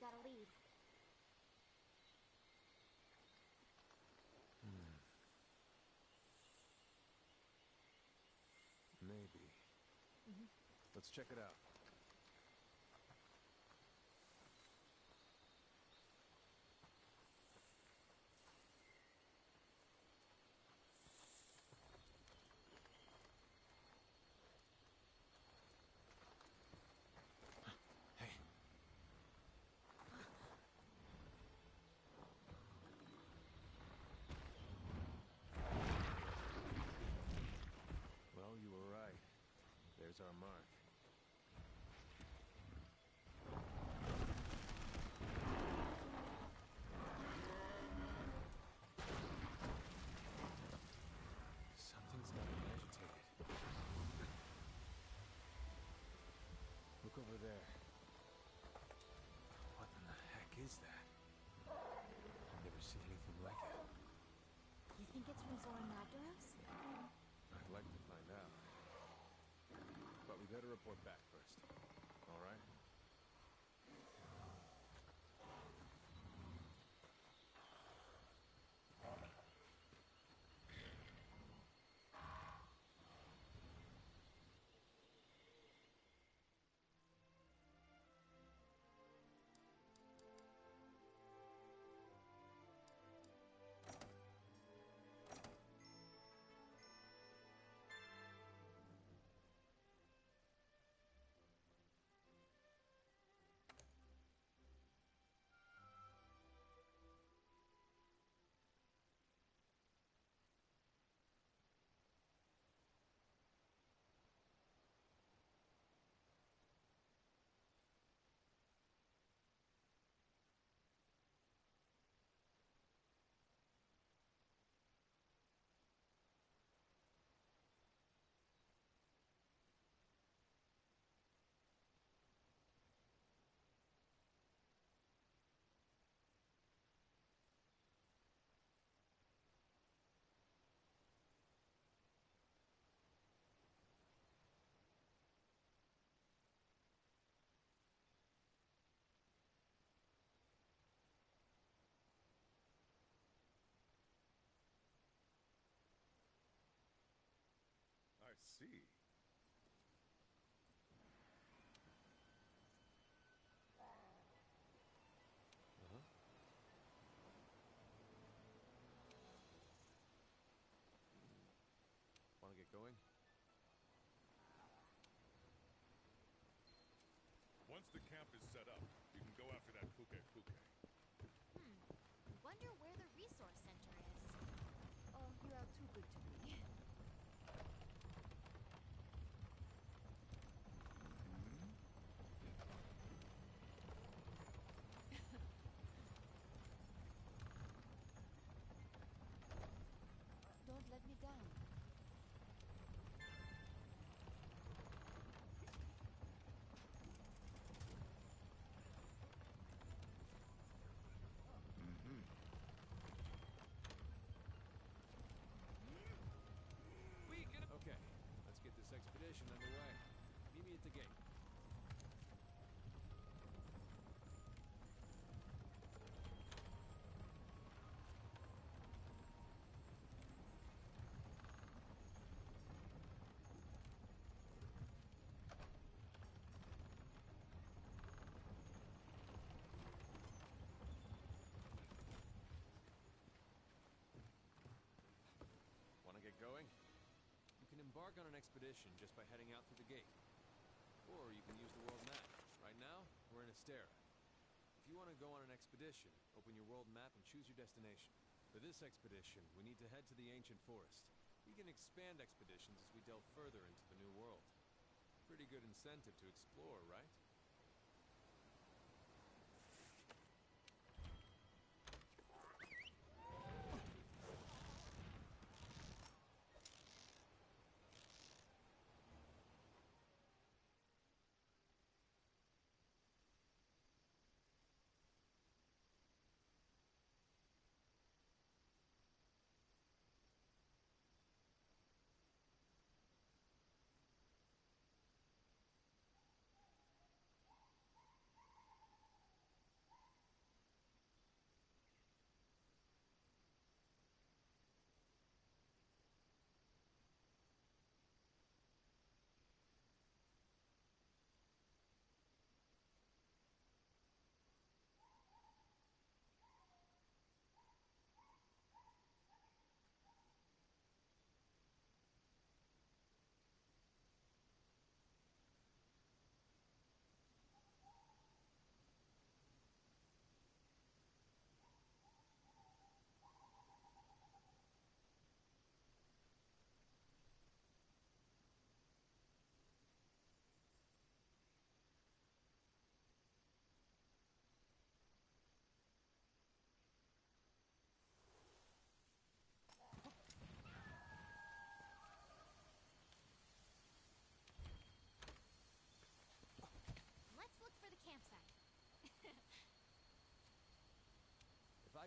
got a lead. Maybe. Let's check it out. Hey. Well, you were right. There's our mark. Something's got me agitated. Look over there. What in the heck is that? I've never seen anything like it. You think it's from Zoran Magdaros? I'd like to find out. But we better report back first. All right? I see. Uh-huh. Want to get going? Once the camp is set up, you can go after that puke. Wonder where the resource center is. Oh, you are too good to me. Don't let me down. Okay, let's get this expedition underway. Meet me at the gate. Want to get going? You can embark on an expedition just by heading out through the gate. Or you can use the world map. Right now, we're in Astera. If you want to go on an expedition, open your world map and choose your destination. For this expedition, we need to head to the ancient forest. We can expand expeditions as we delve further into the new world. Pretty good incentive to explore, right?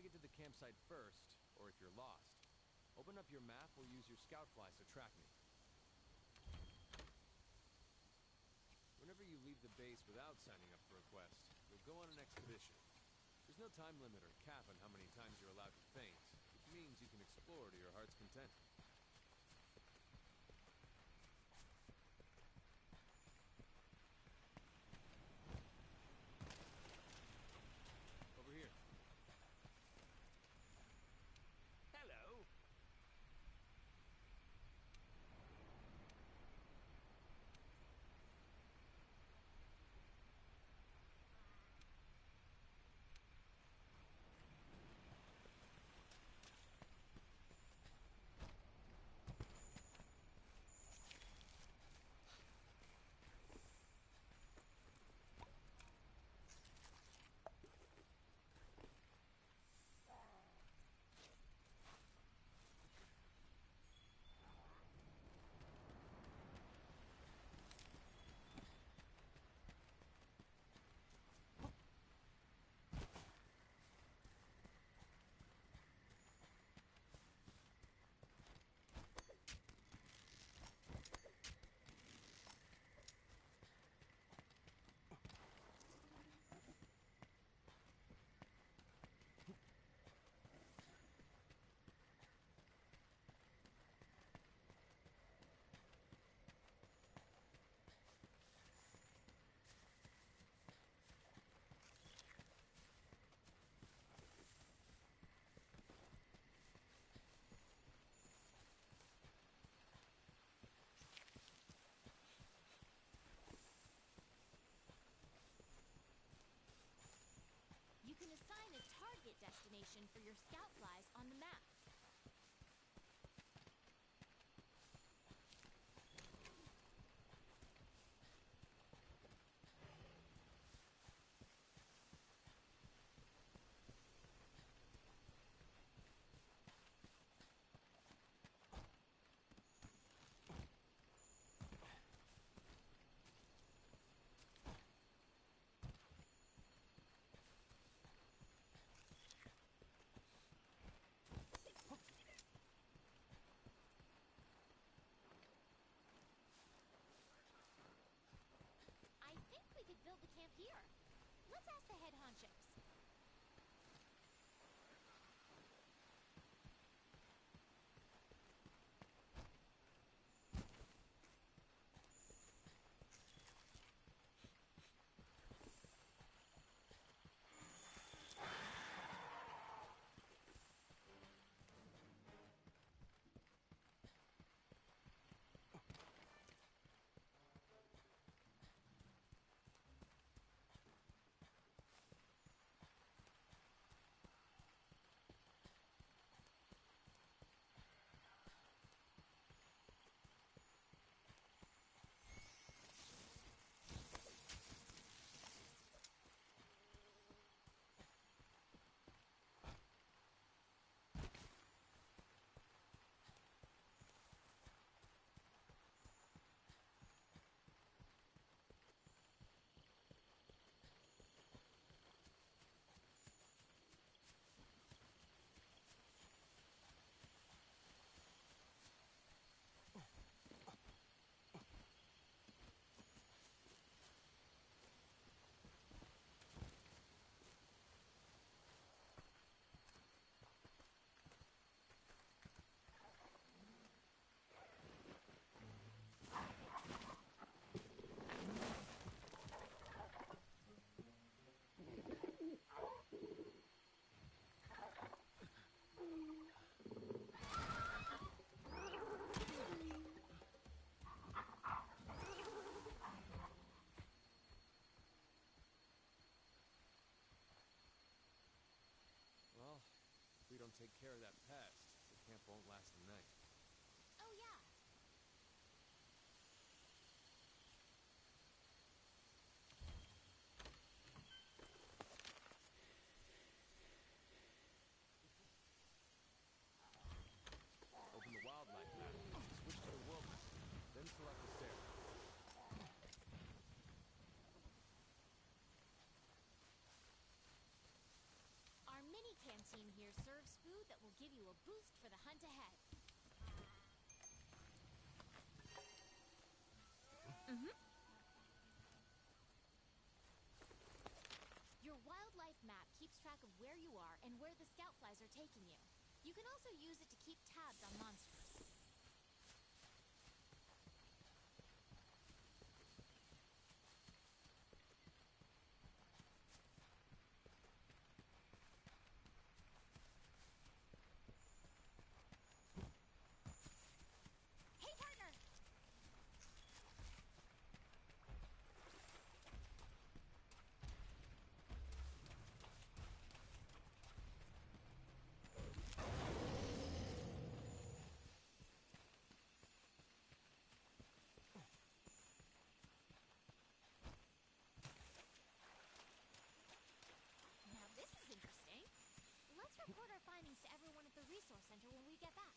get to the campsite first, or if you're lost, open up your map or use your scout flies to track me. Whenever you leave the base without signing up for a quest, you'll go on an expedition. There's no time limit or cap on how many times you're allowed to faint, which means you can explore to your heart's content. Over here. Hello. You can assign a target destination for your scout flies on the map. I think we could build the camp here. Let's ask the head honchos. Well, if we don't take care of that pest, the camp won't last the night. Oh yeah. Open the wildlife map, switch to the wilderness, then select the stairs. Our mini team here serves food that will give you a boost for the hunt ahead. Your wildlife map keeps track of where you are and where the scout flies are taking you. You can also use it to keep tabs on monsters. Hey, partner! Now this is interesting. Let's report our findings to everyone at the resource center when we get back.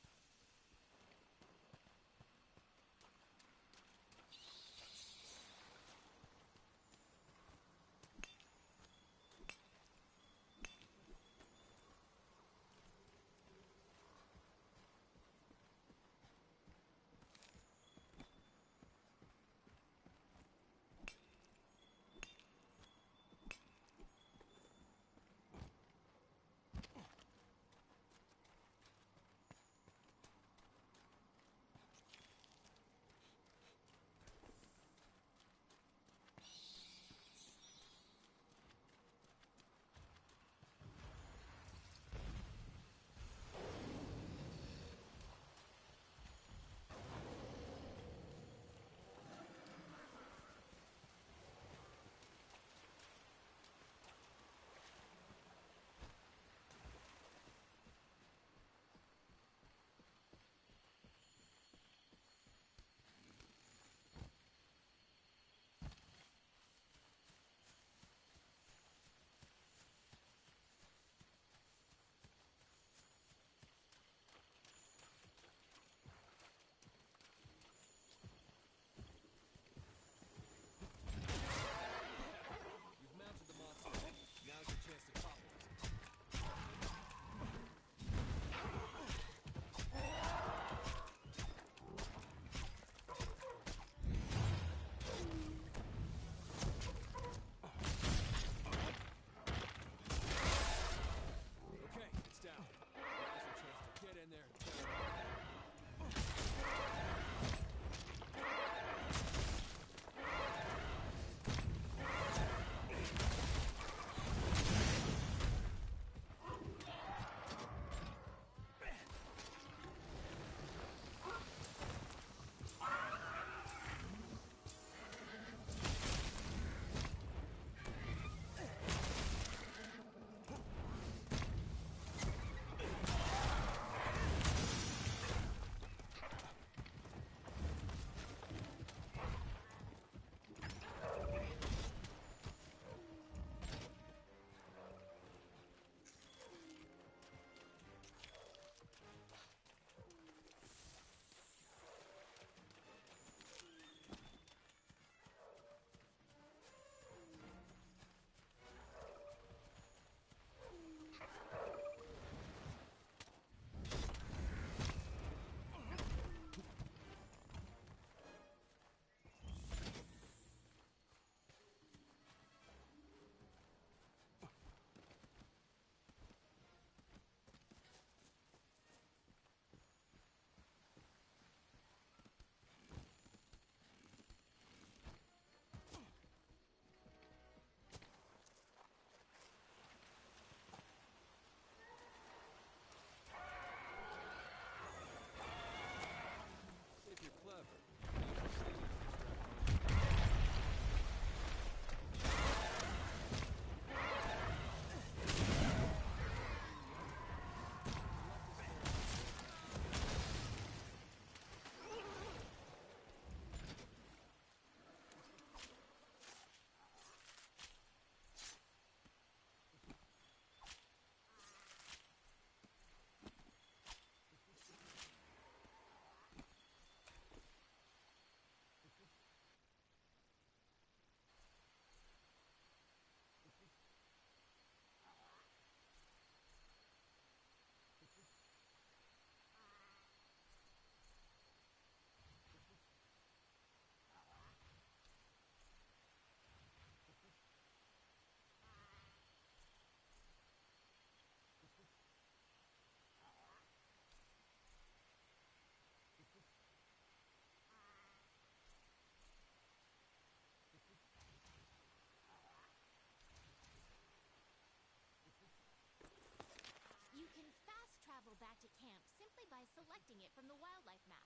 travel back to camp simply by selecting it from the wildlife map.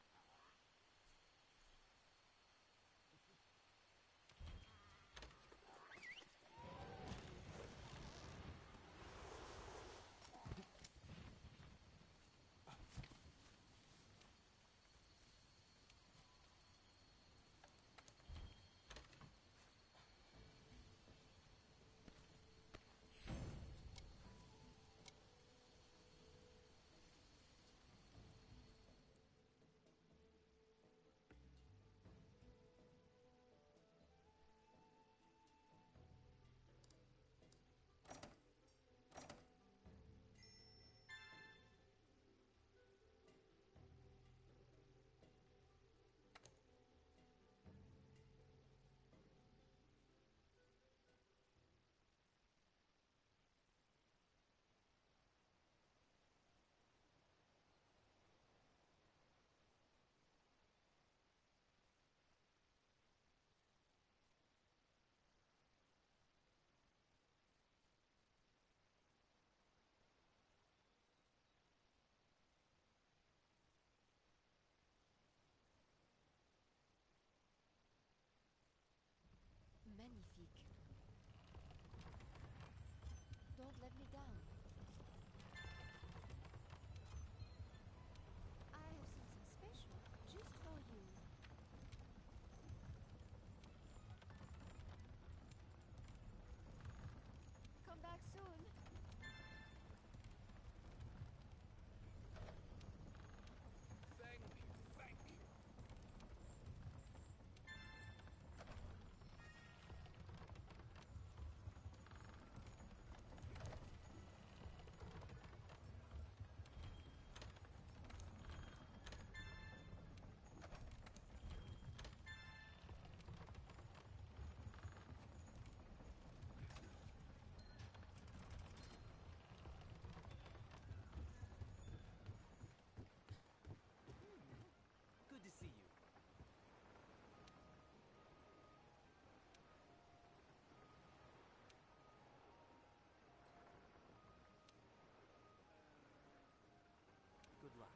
Magnifique. Don't let me down. I have something special just for you. Come back soon. Thank you, thank you. Good to see you. Good luck.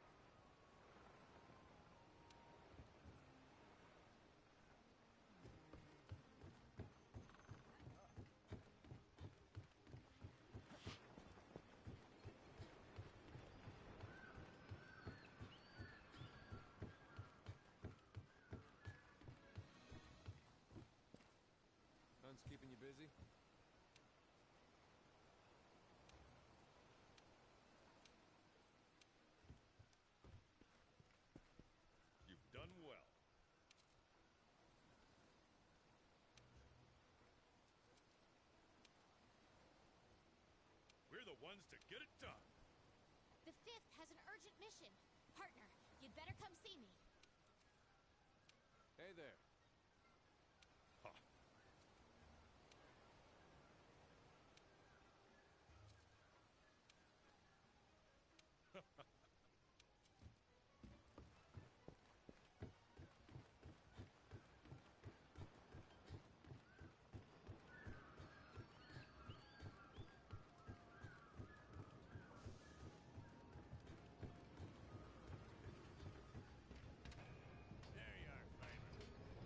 Hunt's keeping you busy? You've done well. We're the ones to get it done. The 5th has an urgent mission. Partner, you'd better come see me. Hey there. Ha. There you are, Kramer.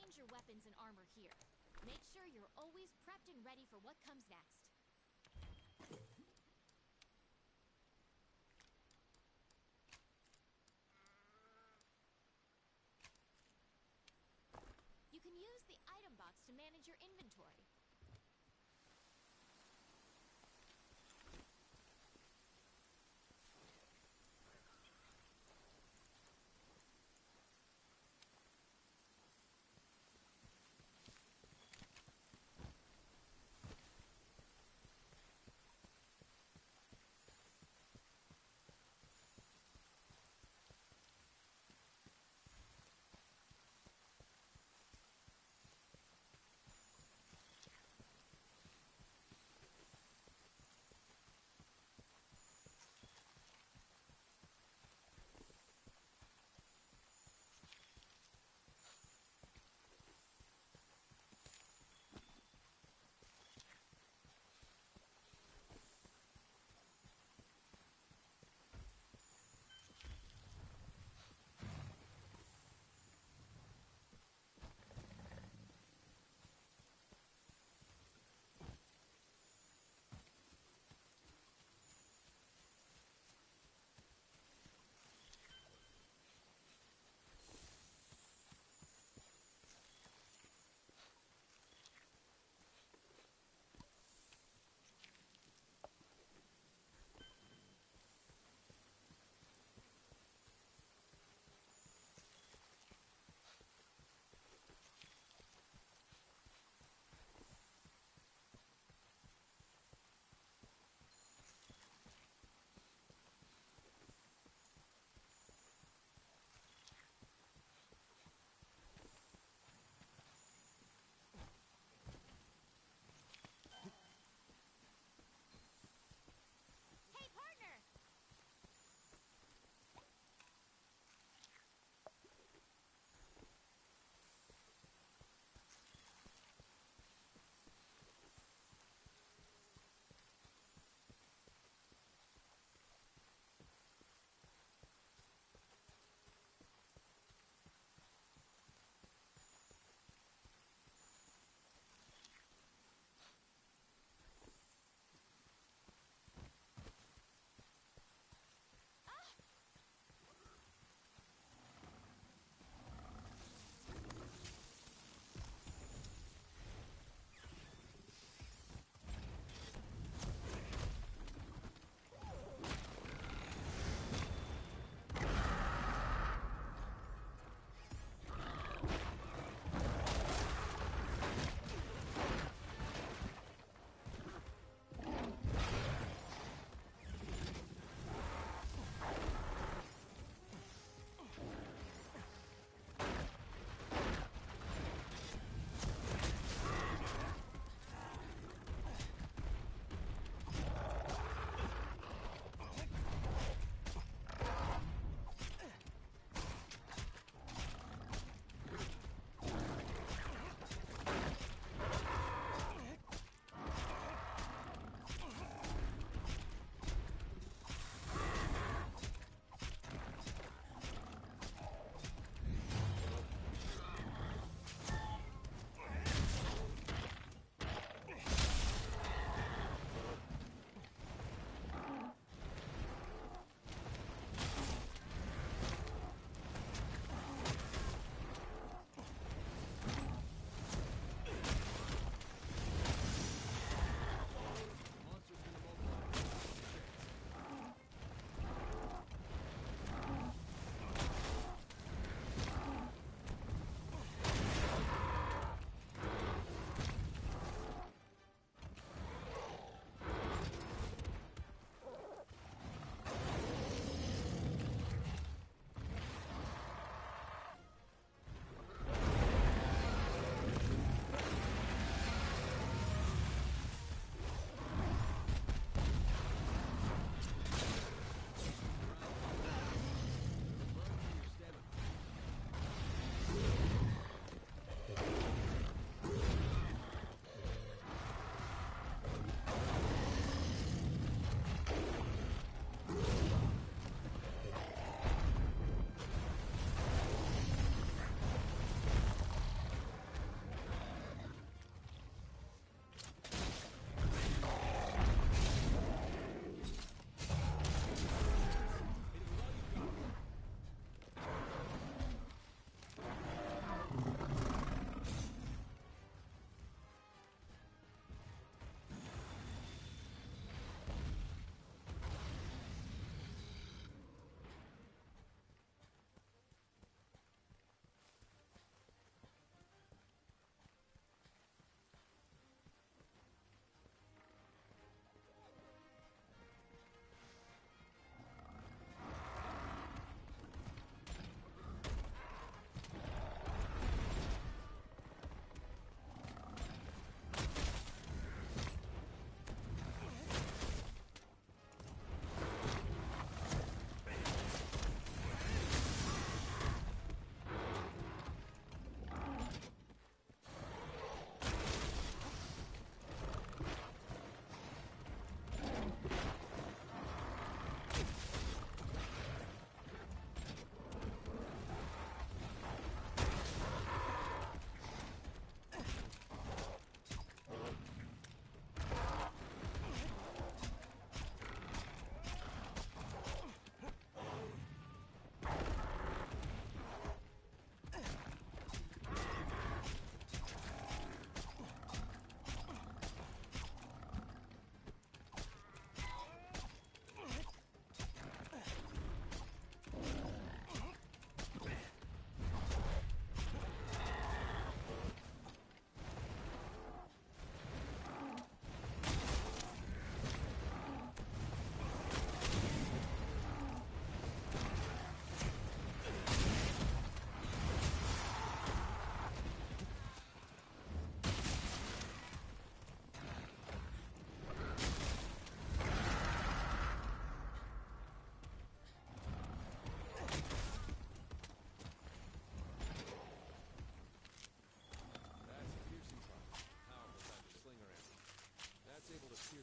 lounge your weapons and armor here. Make sure you're always prepped and ready for what comes next. You can use the item box to manage your inventory.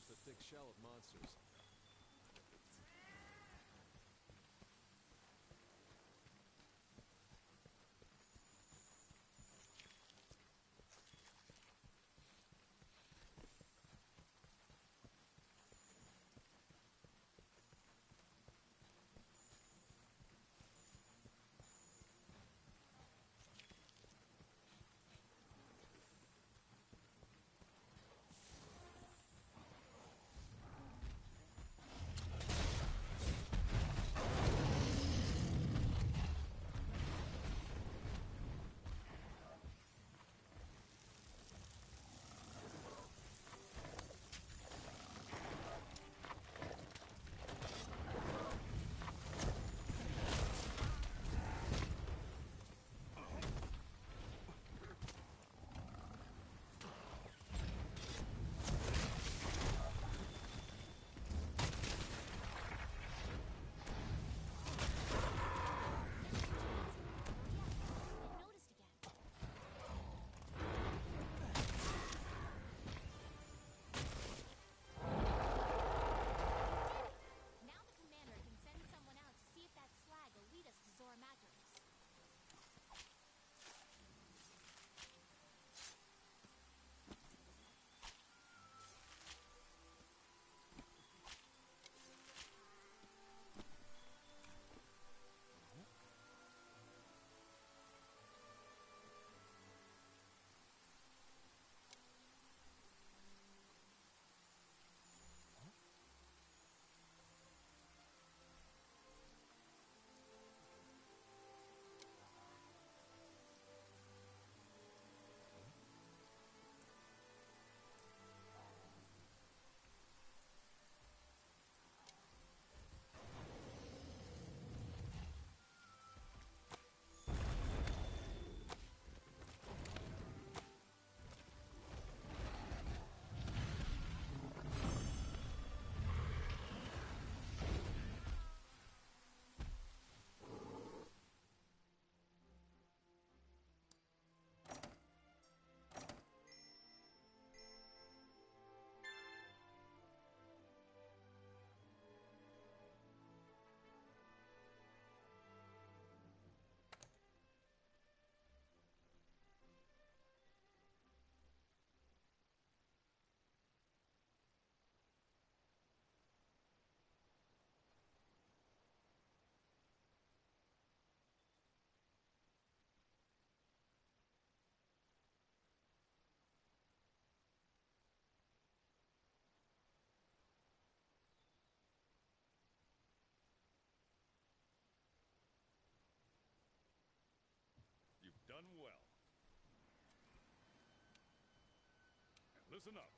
just a thick shell of monsters. Noticed again. Now the commander can send someone out to see if that slag will lead us to Zora Matros. You've done well. And listen up.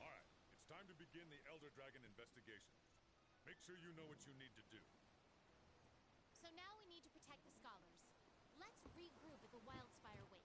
All right, it's time to begin the Elder Dragon investigation. Make sure you know what you need to do. So now we need to protect the scholars. Let's regroup at the Wildspire Wing.